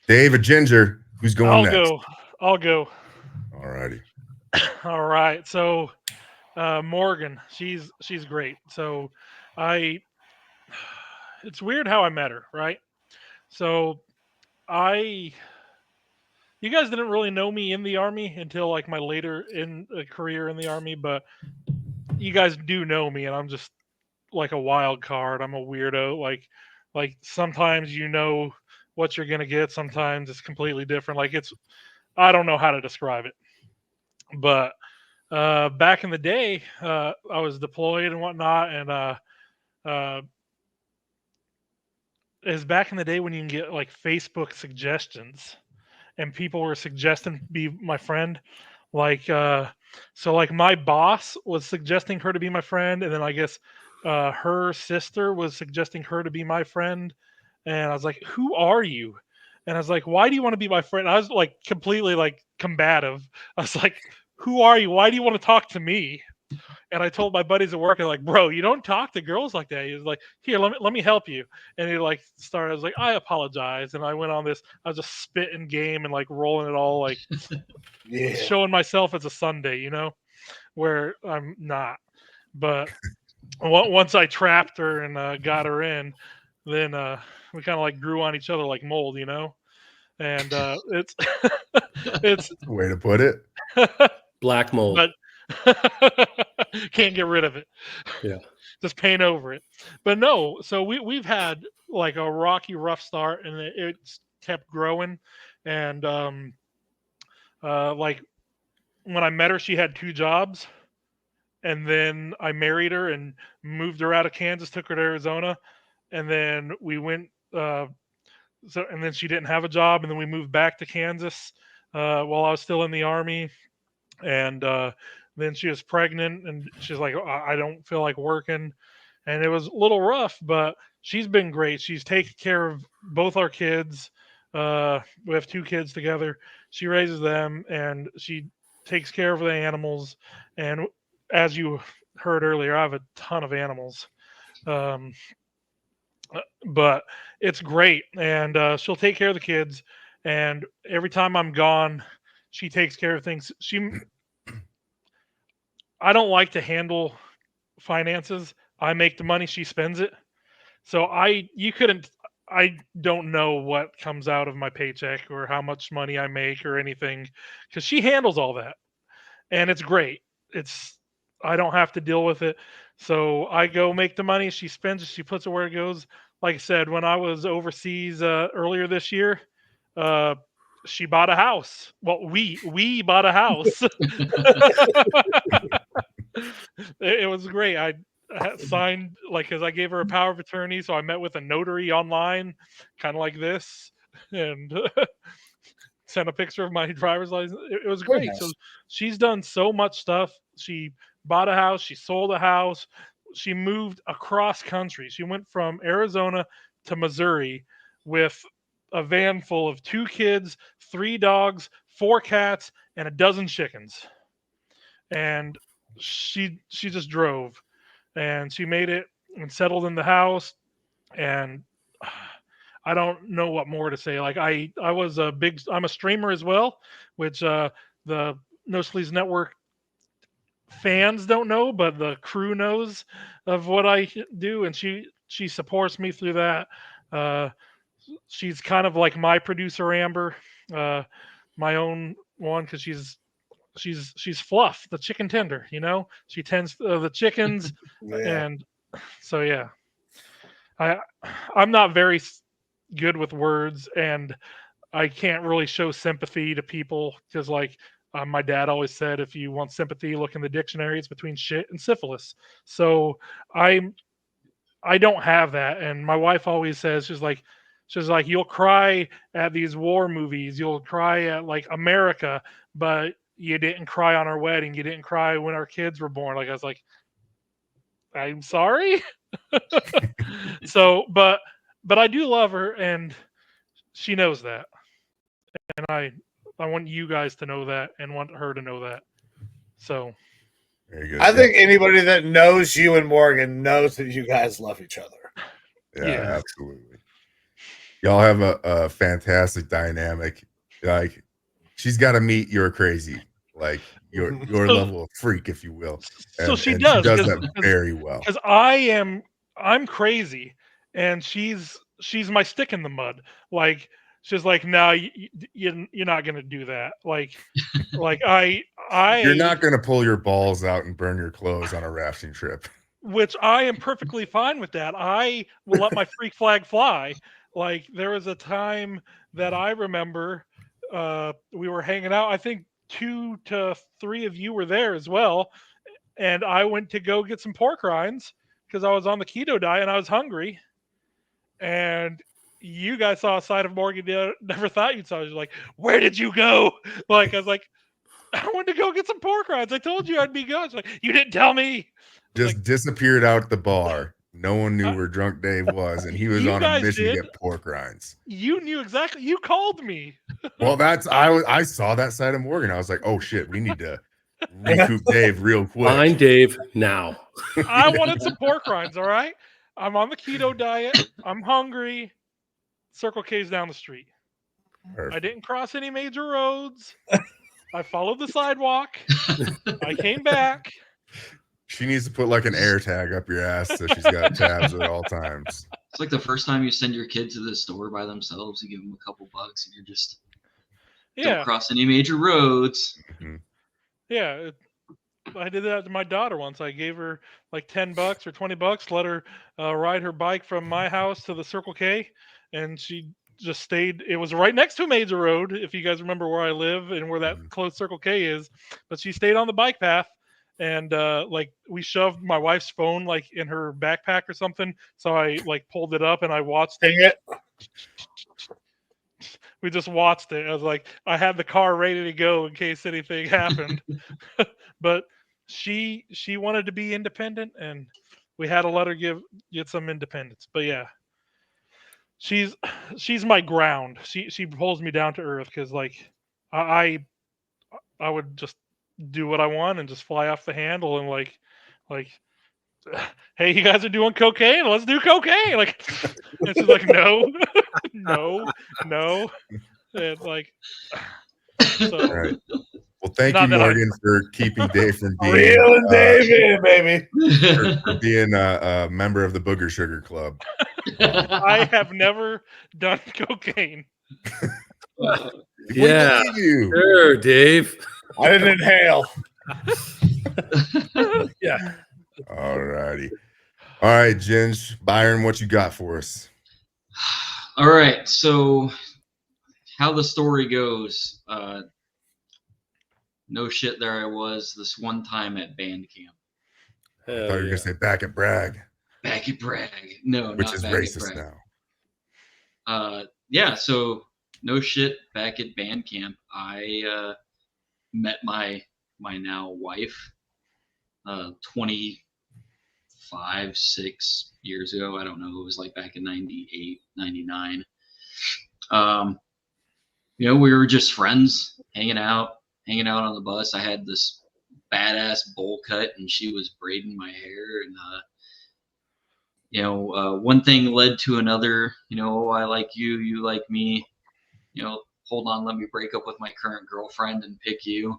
Speaker 2: David Ginger, who's going next?
Speaker 4: I'll go.
Speaker 2: All righty.
Speaker 4: All right. So Morgan, she's great. So it's weird how I met her, right? So you guys didn't really know me in the Army until like my later in career in the Army, but you guys do know me, and I'm just like a wild card. I'm a weirdo. Like sometimes you know what you're gonna get. Sometimes it's completely different. Like I don't know how to describe it. But back in the day, I was deployed and whatnot, and uh, is back in the day when you can get like Facebook suggestions, and people were suggesting be my friend. Like, so like my boss was suggesting her to be my friend, and then I guess her sister was suggesting her to be my friend, and I was like, "Who are you?" And I was like, "Why do you want to be my friend?" I was like completely like combative. I was like, "Who are you? Why do you want to talk to me?" And I told my buddies at work, I'm like, "Bro, you don't talk to girls like that." He was like, "Here, let me help you." And he like started. I was like, "I apologize," and I went on this. I was just spitting game and like rolling it all, like
Speaker 1: Yeah.
Speaker 4: showing myself as a Sunday, where I'm not. But once I trapped her and got her in, then we kind of like grew on each other like mold, And it's it's
Speaker 2: Way to put it.
Speaker 3: Black mold.
Speaker 4: but can't get rid of it.
Speaker 3: Yeah.
Speaker 4: Just paint over it. But no, so we've had like a rocky, rough start, and it's kept growing. And like when I met her, she had 2 jobs, and then I married her and moved her out of Kansas, took her to Arizona, and then we went. And then she didn't have a job, and then we moved back to Kansas while I was still in the army, and then she was pregnant, and she's like, I don't feel like working, and it was a little rough, but she's been great. She's taken care of both our kids. We have 2 kids together. She raises them, and she takes care of the animals. And as you heard earlier, I have a ton of animals. Um, but it's great, and she'll take care of the kids. And every time I'm gone, she takes care of things. I don't like to handle finances. I make the money, she spends it. So I don't know what comes out of my paycheck or how much money I make or anything, because she handles all that, and it's great. It's I don't have to deal with it. So I go make the money, she spends it, she puts it where it goes. Like I said, when I was overseas earlier this year, uh, she bought a house. Well, we bought a house. It was great. I signed like because I gave her a power of attorney, so I met with a notary online, kind of like this, and sent a picture of my driver's license. It was
Speaker 1: Very
Speaker 4: great. So
Speaker 1: nice.
Speaker 4: she's done so much stuff. She bought a house. She sold a house. She moved across country. She went from Arizona to Missouri with a van full of 2 kids, 3 dogs, 4 cats, and a dozen chickens. And she just drove, and she made it and settled in the house. And I don't know what more to say. Like I'm a streamer as well, which the No Sleeves Network fans don't know, but the crew knows of what I do, and she supports me through that. Uh, she's kind of like my producer Amber, uh, my own one, because she's Fluff, the chicken tender. She tends the chickens,
Speaker 1: Yeah.
Speaker 4: and so yeah, I I'm not very good with words, and I can't really show sympathy to people because, like, my dad always said, if you want sympathy, look in the dictionary. It's between shit and syphilis. So I don't have that, and my wife always says she's like you'll cry at these war movies, you'll cry at like America, but you didn't cry on our wedding, you didn't cry when our kids were born. Like I was like, I'm sorry. So, but I do love her, and she knows that, and I want you guys to know that and want her to know that. So
Speaker 2: Very good.
Speaker 1: I think anybody that knows you and Morgan knows that you guys love each other.
Speaker 2: Yeah, absolutely. Y'all have a fantastic dynamic. Like, she's got to meet your crazy, like your
Speaker 4: So-
Speaker 2: level of freak, if you will.
Speaker 4: so she
Speaker 2: And
Speaker 4: does,
Speaker 2: she does
Speaker 4: 'cause-
Speaker 2: that very well.
Speaker 4: because I'm crazy, and she's my stick in the mud. Like she's like, no, you're not gonna do that. Like I
Speaker 2: You're not going to pull your balls out and burn your clothes on a rafting trip.
Speaker 4: which I am perfectly fine with that. I will let my freak flag fly. Like there was a time that I remember we were hanging out. I think 2 to 3 of you were there as well, and I went to go get some pork rinds because I was on the keto diet and I was hungry. And you guys saw a side of Morgan you never thought you'd saw. You're like, "Where did you go?" Like I was like, "I went to go get some pork rinds. I told you I'd be good." It's like, "You didn't tell me."
Speaker 2: Just
Speaker 4: Like,
Speaker 2: disappeared out the bar. No one knew
Speaker 4: I,
Speaker 2: where Drunk Dave was, and he was
Speaker 4: you
Speaker 2: on a
Speaker 4: guys
Speaker 2: mission to
Speaker 4: did.
Speaker 2: get pork rinds.
Speaker 4: You knew exactly. You called me.
Speaker 2: Well, I saw that side of Morgan. I was like, oh shit, we need to recoup Dave real quick.
Speaker 3: Find Dave now.
Speaker 4: I wanted some pork rinds. All right. I'm on the keto diet. I'm hungry. Circle K's down the street.
Speaker 2: Perfect.
Speaker 4: I didn't cross any major roads. I followed the sidewalk. I came back.
Speaker 2: She needs to put like an air tag up your ass so she's got tabs at all times.
Speaker 5: It's like the first time you send your kid to the store by themselves, you give them a couple bucks, and you're just don't cross any major roads.
Speaker 2: Mm-hmm.
Speaker 4: Yeah. I did that to my daughter once. I gave her like $10 or $20, let her ride her bike from my house to the Circle K, and she just stayed. It was right next to a major road, if you guys remember where I live and where that close Circle K is. But she stayed on the bike path, and like we shoved my wife's phone like in her backpack or something. So I like pulled it up and I watched it. We just watched it. I was like, I had the car ready to go in case anything happened. But she wanted to be independent, and we had to let her get some independence. But yeah, she's my ground. She pulls me down to earth because like I would just do what I want and just fly off the handle and like hey, you guys are doing cocaine, let's do cocaine. Like and she's like, no, no. And like so
Speaker 2: All right. Well, thank you, Morgan, for keeping Dave from being
Speaker 1: reeling Dave in, baby.
Speaker 2: For being a member of the Booger Sugar Club.
Speaker 4: I have never done cocaine.
Speaker 3: Yeah, sure, Dave.
Speaker 1: I didn't inhale.
Speaker 3: Yeah.
Speaker 2: All righty. All right, Ginge, Byron, what you got for us?
Speaker 5: All right, so how the story goes. No shit, there I was this one time at band camp.
Speaker 2: I thought you were going to say back at Bragg.
Speaker 5: Back at Bragg. No,
Speaker 2: which
Speaker 5: not
Speaker 2: is
Speaker 5: back
Speaker 2: racist
Speaker 5: at
Speaker 2: now.
Speaker 5: Yeah, so no shit, back at band camp, I met my now wife 6 years ago. I don't know. It was like back in 98, 99. You know, we were just friends hanging out on the bus. I had this badass bowl cut and she was braiding my hair, and you know, one thing led to another. You know, I like you, you like me. You know, hold on, let me break up with my current girlfriend and pick you.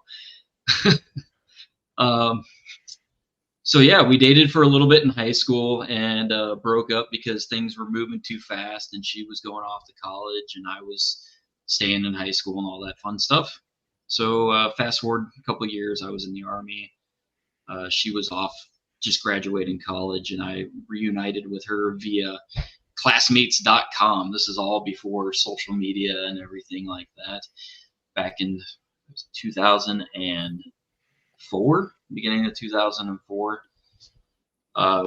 Speaker 5: So yeah, we dated for a little bit in high school and broke up because things were moving too fast, and she was going off to college and I was staying in high school and all that fun stuff. So fast forward a couple of years, I was in the Army. She was off just graduating college, and I reunited with her via classmates.com. This is all before social media and everything like that. Back in 2004, beginning of 2004.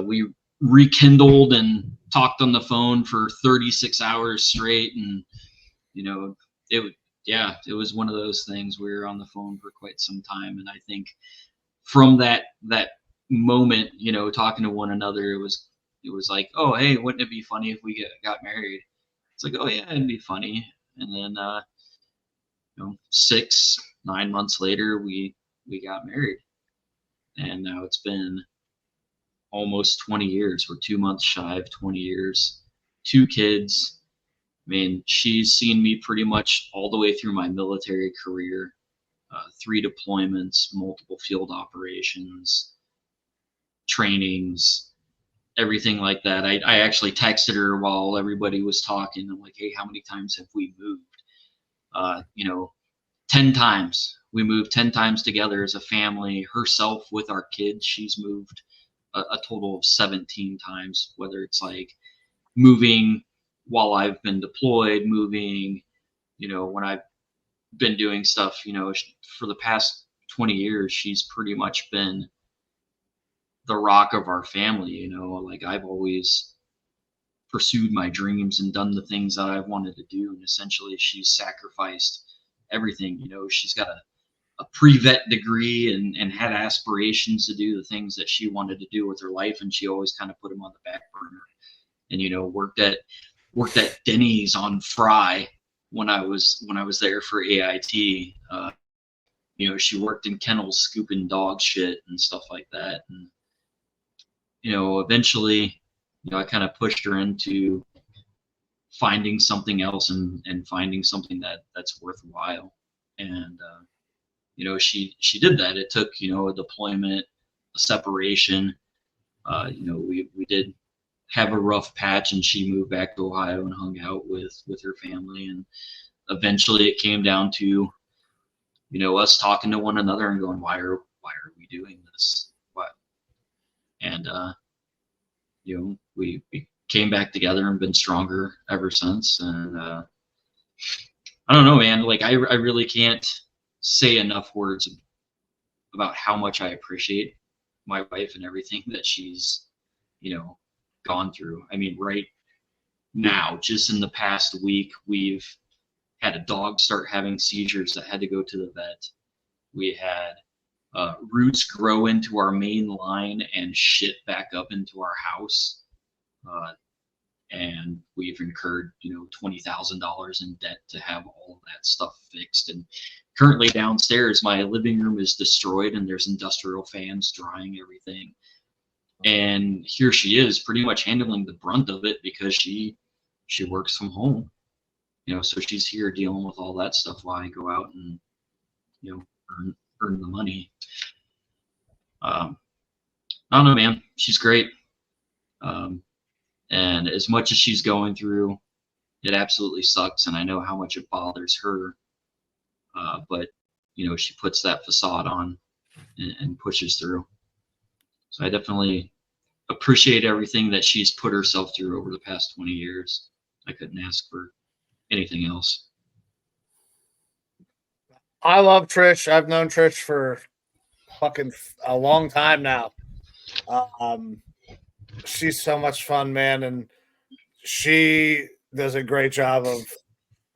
Speaker 5: We rekindled and talked on the phone for 36 hours straight, and you know, it was one of those things. We were on the phone for quite some time, and I think from that moment, you know, talking to one another, it was like, oh hey, wouldn't it be funny if we got married? It's like, oh yeah, it'd be funny. And then you know, 6-9 months later, we got married, and now it's been almost 20 years. We're 2 months shy of 20 years, 2 kids. I mean, she's seen me pretty much all the way through my military career, 3 deployments, multiple field operations, trainings, everything like that. I actually texted her while everybody was talking. I'm like, hey, how many times have we moved? You know, 10 times. We moved 10 times together as a family. Herself with our kids, she's moved a total of 17 times, whether it's like moving while I've been deployed, moving, when I've been doing stuff, for the past 20 years, she's pretty much been the rock of our family. Like I've always pursued my dreams and done the things that I wanted to do. And essentially she's sacrificed everything. She's got a pre-vet degree and had aspirations to do the things that she wanted to do with her life. And she always kind of put them on the back burner, and, worked at Denny's on Fry when I was there for AIT. She worked in kennels scooping dog shit and stuff like that. And, eventually, I kind of pushed her into finding something else and finding something that's worthwhile. And, she did that. It took, a deployment, a separation. We did have a rough patch, and she moved back to Ohio and hung out with her family. And eventually it came down to, us talking to one another and going, why are we doing this? What? And, we came back together and been stronger ever since. And, I don't know, man, like I really can't say enough words about how much I appreciate my wife and everything that she's, gone through. I mean, right now, just in the past week, we've had a dog start having seizures that had to go to the vet. We had roots grow into our main line and shit back up into our house. And we've incurred, $20,000 in debt to have all of that stuff fixed. And currently downstairs, my living room is destroyed, and there's industrial fans drying everything. And here she is pretty much handling the brunt of it because she works from home, so she's here dealing with all that stuff while I go out and, earn the money. I don't know, man, she's great. And as much as she's going through, it absolutely sucks. And I know how much it bothers her. But, she puts that facade on and pushes through. So I definitely appreciate everything that she's put herself through over the past 20 years. I couldn't ask for anything else.
Speaker 1: I love Trish. I've known Trish for fucking a long time now. She's so much fun, man, and she does a great job of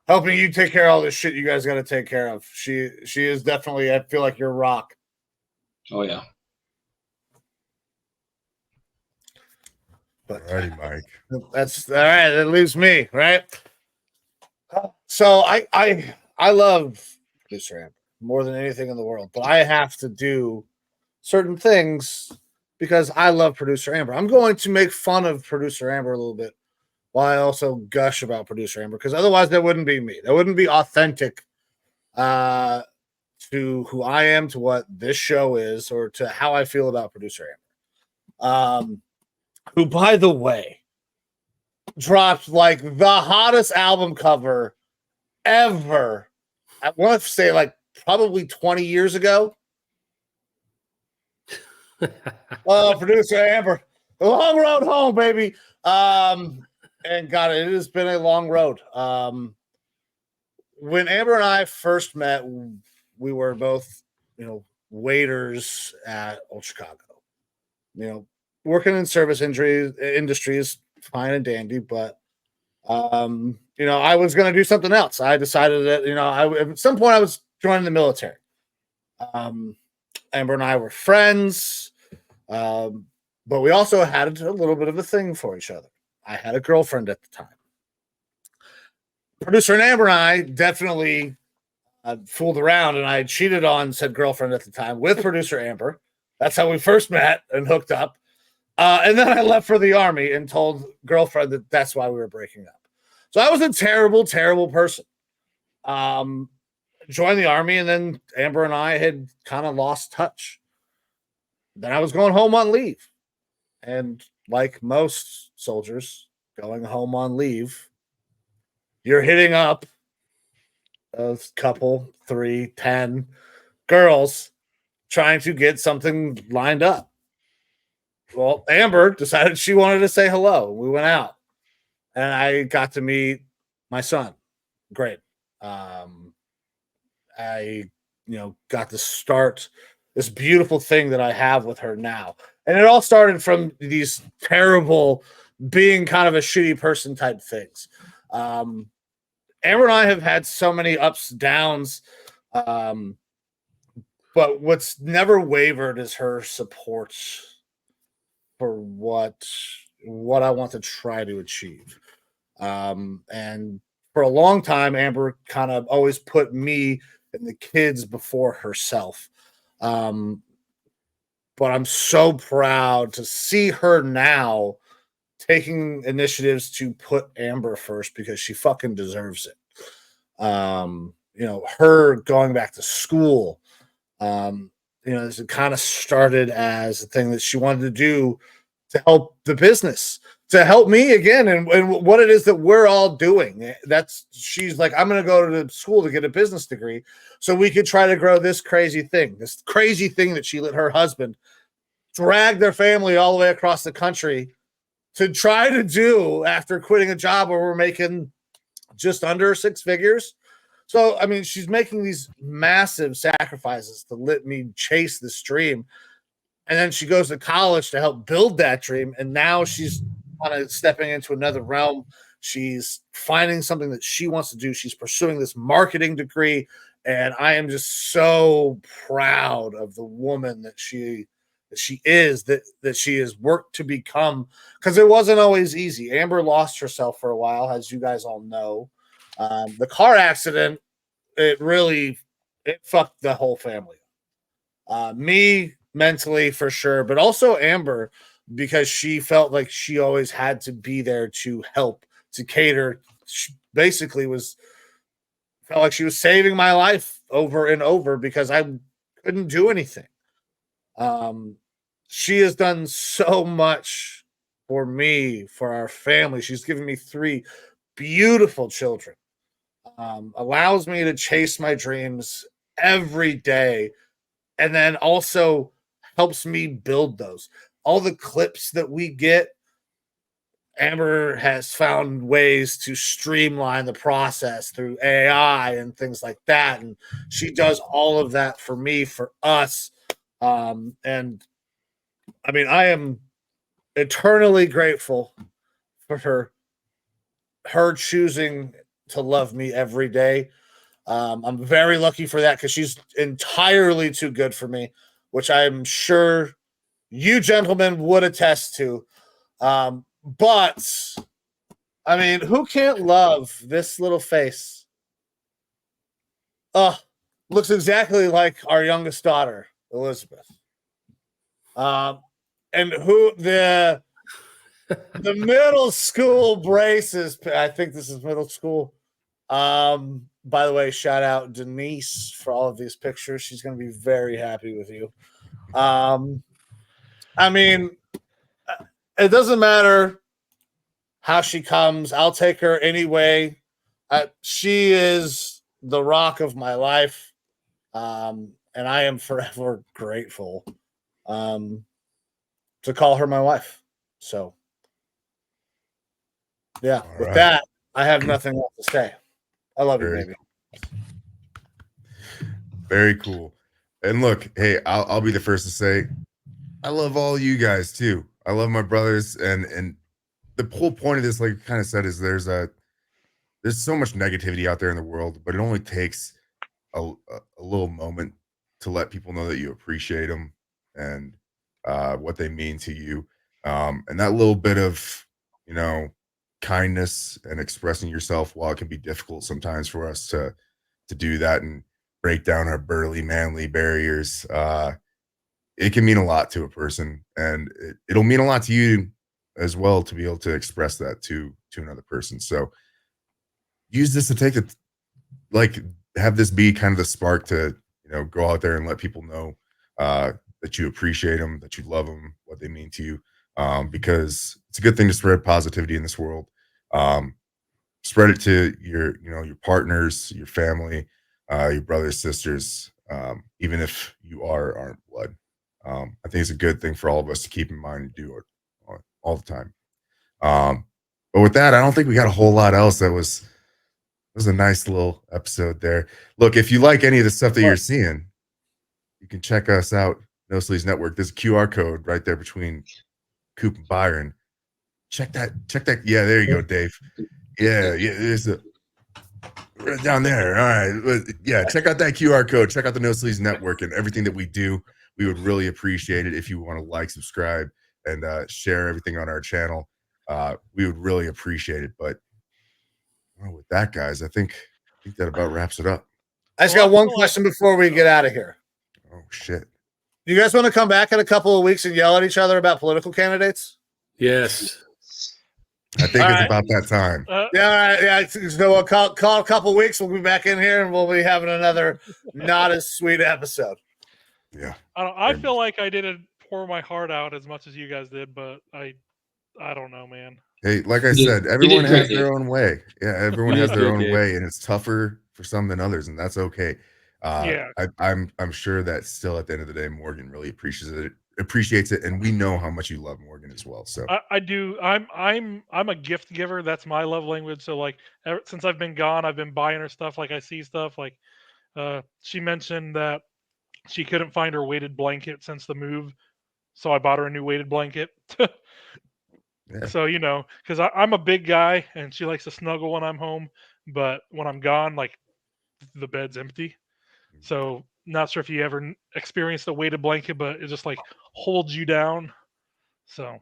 Speaker 1: helping you take care of all this shit you guys got to take care of. She is definitely, I feel like, your rock.
Speaker 5: Oh yeah.
Speaker 1: But
Speaker 2: Alrighty, Mike.
Speaker 1: that's all right. That leaves me, right? So I love producer Amber more than anything in the world, but I have to do certain things because I love producer Amber. I'm going to make fun of producer Amber a little bit while I also gush about producer Amber, because otherwise that wouldn't be me. That wouldn't be authentic to who I am, to what this show is, or to how I feel about producer Amber. Who, by the way, dropped like the hottest album cover ever. I want to say like probably 20 years ago. Oh, producer Amber, the long road home, baby. And God, it has been a long road. When Amber and I first met, we were both, waiters at Old Chicago. Working in service industries, fine and dandy, but I was going to do something else. I decided that, at some point I was joining the military. Amber and I were friends, but we also had a little bit of a thing for each other. I had a girlfriend at the time. Producer Amber and I definitely fooled around, and I cheated on said girlfriend at the time with producer Amber. That's how we first met and hooked up. And then I left for the Army and told girlfriend that that's why we were breaking up. So I was a terrible, terrible person. Joined the Army, and then Amber and I had kind of lost touch. Then I was going home on leave. And like most soldiers going home on leave, you're hitting up a couple, 3, 10 girls trying to get something lined up. well, Amber decided she wanted to say hello. We went out, and I got to meet my son. Great. I, got to start this beautiful thing that I have with her now. And it all started from these terrible being kind of a shitty person type things. Amber and I have had so many ups, downs. But what's never wavered is her support for what I want to try to achieve. And for a long time, Amber kind of always put me and the kids before herself. Um, but I'm so proud to see her now taking initiatives to put Amber first because she fucking deserves it. Her going back to school, it kind of started as a thing that she wanted to do to help the business, to help me again, and what it is that we're all doing. She's like, I'm going to go to school to get a business degree so we could try to grow this crazy thing that she let her husband drag their family all the way across the country to try to do after quitting a job where we're making just under 6 figures. So, I mean, she's making these massive sacrifices to let me chase this dream. And then she goes to college to help build that dream. And now she's kind of stepping into another realm. She's finding something that she wants to do. She's pursuing this marketing degree. And I am just so proud of the woman that she is, that she has worked to become, because it wasn't always easy. Amber lost herself for a while, as you guys all know. The car accident, it fucked the whole family. Me mentally for sure, but also Amber, because she felt like she always had to be there to help, to cater. She basically felt like she was saving my life over and over because I couldn't do anything. She has done so much for me, for our family. She's given me 3 beautiful children. Allows me to chase my dreams every day, and then also helps me build those. All the clips that we get, Amber has found ways to streamline the process through AI and things like that. And she does all of that for me, for us. And I mean, I am eternally grateful for her choosing to love me every day. I'm very lucky for that because she's entirely too good for me, which I'm sure you gentlemen would attest to. But I mean, who can't love this little face? Looks exactly like our youngest daughter, Elizabeth. And who the middle school braces? I think this is middle school. By the way, shout out Denise for all of these pictures. She's going to be very happy with you. I mean, it doesn't matter how she comes. I'll take her anyway. She is the rock of my life. And I am forever grateful to call her my wife. So, yeah,
Speaker 2: All
Speaker 1: with
Speaker 2: right.
Speaker 1: that, I have nothing else to say. I love you, baby.
Speaker 2: Very cool. And look, hey, I'll be the first to say, I love all you guys too. I love my brothers, and the whole point of this, like you kind of said, is there's so much negativity out there in the world, but it only takes a little moment to let people know that you appreciate them and what they mean to you. And that little bit of, kindness and expressing yourself, while it can be difficult sometimes for us to do that and break down our burly, manly barriers, it can mean a lot to a person, and it'll mean a lot to you as well to be able to express that to another person. So use this to take it, like, have this be kind of the spark to go out there and let people know that you appreciate them, that you love them, what they mean to you, because it's a good thing to spread positivity in this world. Spread it to your partners, your family, your brothers, sisters, even if you aren't blood. I think it's a good thing for all of us to keep in mind and do it all the time. But with that, I don't think we got a whole lot else. It was a nice little episode there. Look, if you like any of the stuff that you're seeing, you can check us out, No Sleeves Network. There's a QR code right there between Coop and Byron. Check that. Yeah, there you go, Dave. Yeah, there's a right down there. All right. Yeah, check out that QR code. Check out the No Sleeves Network and everything that we do. We would really appreciate it if you want to like, subscribe, and share everything on our channel. We would really appreciate it. But with that, guys, I think that about wraps it up.
Speaker 1: I just got one question before we get out of here.
Speaker 2: Oh shit!
Speaker 1: Do you guys want to come back in a couple of weeks and yell at each other about political candidates?
Speaker 3: Yes.
Speaker 2: I think it's about that time.
Speaker 1: Yeah. So we'll call a couple of weeks. We'll be back in here and we'll be having another not as sweet episode.
Speaker 2: Yeah.
Speaker 4: I feel like I didn't pour my heart out as much as you guys did, but I don't know, man.
Speaker 2: Hey, like I said, everyone has their own way. Yeah, everyone has their own way, and it's tougher for some than others, and that's okay. I'm sure that still at the end of the day, Morgan really appreciates it, and we know how much you love Morgan as well. So
Speaker 4: I do. I'm a gift giver. That's my love language. So like since I've been gone, I've been buying her stuff. Like I see stuff like she mentioned that she couldn't find her weighted blanket since the move, so I bought her a new weighted blanket.
Speaker 2: Yeah.
Speaker 4: So because I'm a big guy and she likes to snuggle when I'm home, but when I'm gone, like the bed's empty. So not sure if you ever experienced a weighted blanket, but it just like holds you down. So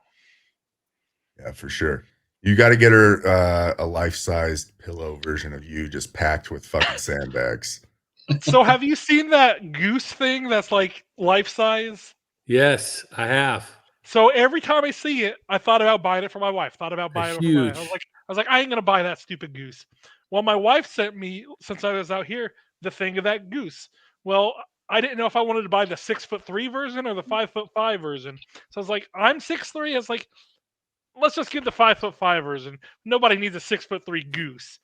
Speaker 2: yeah, for sure. You got to get her a life-sized pillow version of you, just packed with fucking sandbags.
Speaker 4: So have you seen that goose thing that's like life size?
Speaker 3: Yes, I have.
Speaker 4: So every time I see it, I thought about buying it for my wife. Thought about buying it for my wife.
Speaker 3: Huge.
Speaker 4: I was like, I ain't gonna buy that stupid goose. Well, my wife sent me, since I was out here, the thing of that goose. Well, I didn't know if I wanted to buy the 6'3" version or the 5'5" version. So I was like, I'm 6'3". I was like, let's just get the 5'5" version. Nobody needs a 6'3" goose.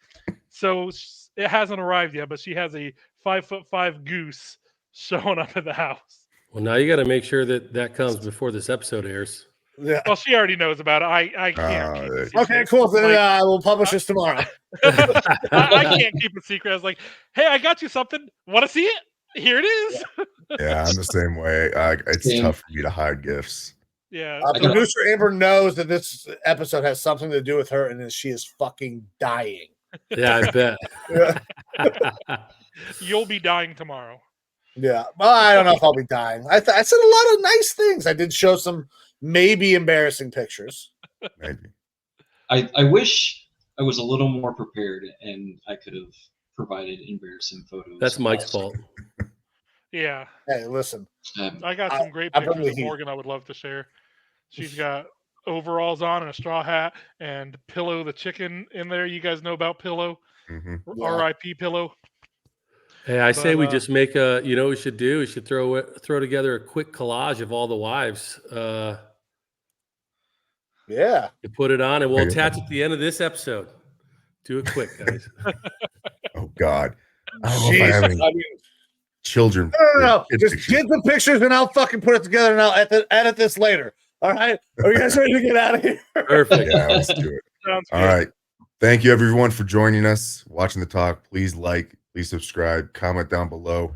Speaker 4: So it hasn't arrived yet, but she has a 5'5" goose showing up at the house.
Speaker 3: Well, now you got to make sure that comes before this episode airs.
Speaker 1: Yeah.
Speaker 4: Well, she already knows about it. I can't keep it secret.
Speaker 1: Okay, cool. Then we'll publish this tomorrow.
Speaker 4: I can't keep it secret. I was like, hey, I got you something. Want to see it? Here it is.
Speaker 2: Yeah, I'm the same way. It's tough for me to hide gifts.
Speaker 4: Yeah.
Speaker 1: Producer Amber knows that this episode has something to do with her, and that she is fucking dying.
Speaker 3: Yeah, I bet.
Speaker 1: Yeah.
Speaker 4: You'll be dying tomorrow.
Speaker 1: Yeah. Well, I don't know if I'll be dying. I said a lot of nice things. I did show some maybe embarrassing pictures.
Speaker 2: Maybe.
Speaker 5: I wish I was a little more prepared and I could have provided embarrassing photos.
Speaker 3: That's Mike's fault.
Speaker 4: Yeah.
Speaker 1: Hey, listen.
Speaker 4: I got some great pictures of Morgan I would love to share. She's got overalls on and a straw hat and Pillow the chicken in there. You guys know about Pillow?
Speaker 2: Mm-hmm.
Speaker 4: R.I.P. Pillow.
Speaker 3: Hey, I say we just make a. You know what we should do? We should throw together a quick collage of all the wives.
Speaker 1: Yeah.
Speaker 3: You put it on, and we'll attach it at the end of this episode. Do it quick, guys.
Speaker 2: Oh God, I don't know if I have any children.
Speaker 1: No. Just get the pictures, and I'll fucking put it together, and I'll edit this later. All right? Are you guys ready to get out of here?
Speaker 3: Perfect.
Speaker 2: Yeah, let's do it.
Speaker 4: Sounds
Speaker 2: All
Speaker 4: good.
Speaker 2: right. Thank you, everyone, for joining us, watching the talk. Please like, please subscribe, comment down below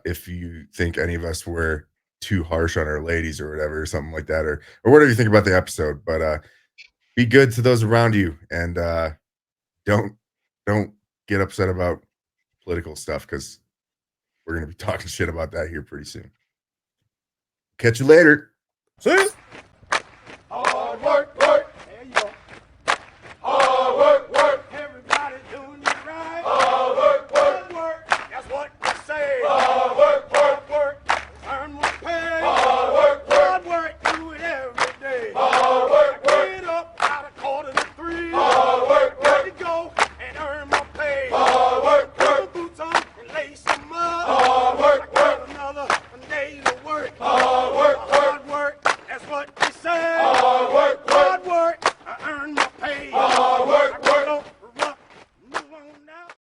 Speaker 2: if you think any of us were too harsh on our ladies or whatever, or something like that, or whatever you think about the episode. But be good to those around you, and don't get upset about political stuff, because we're going to be talking shit about that here pretty soon. Catch you later.
Speaker 1: See?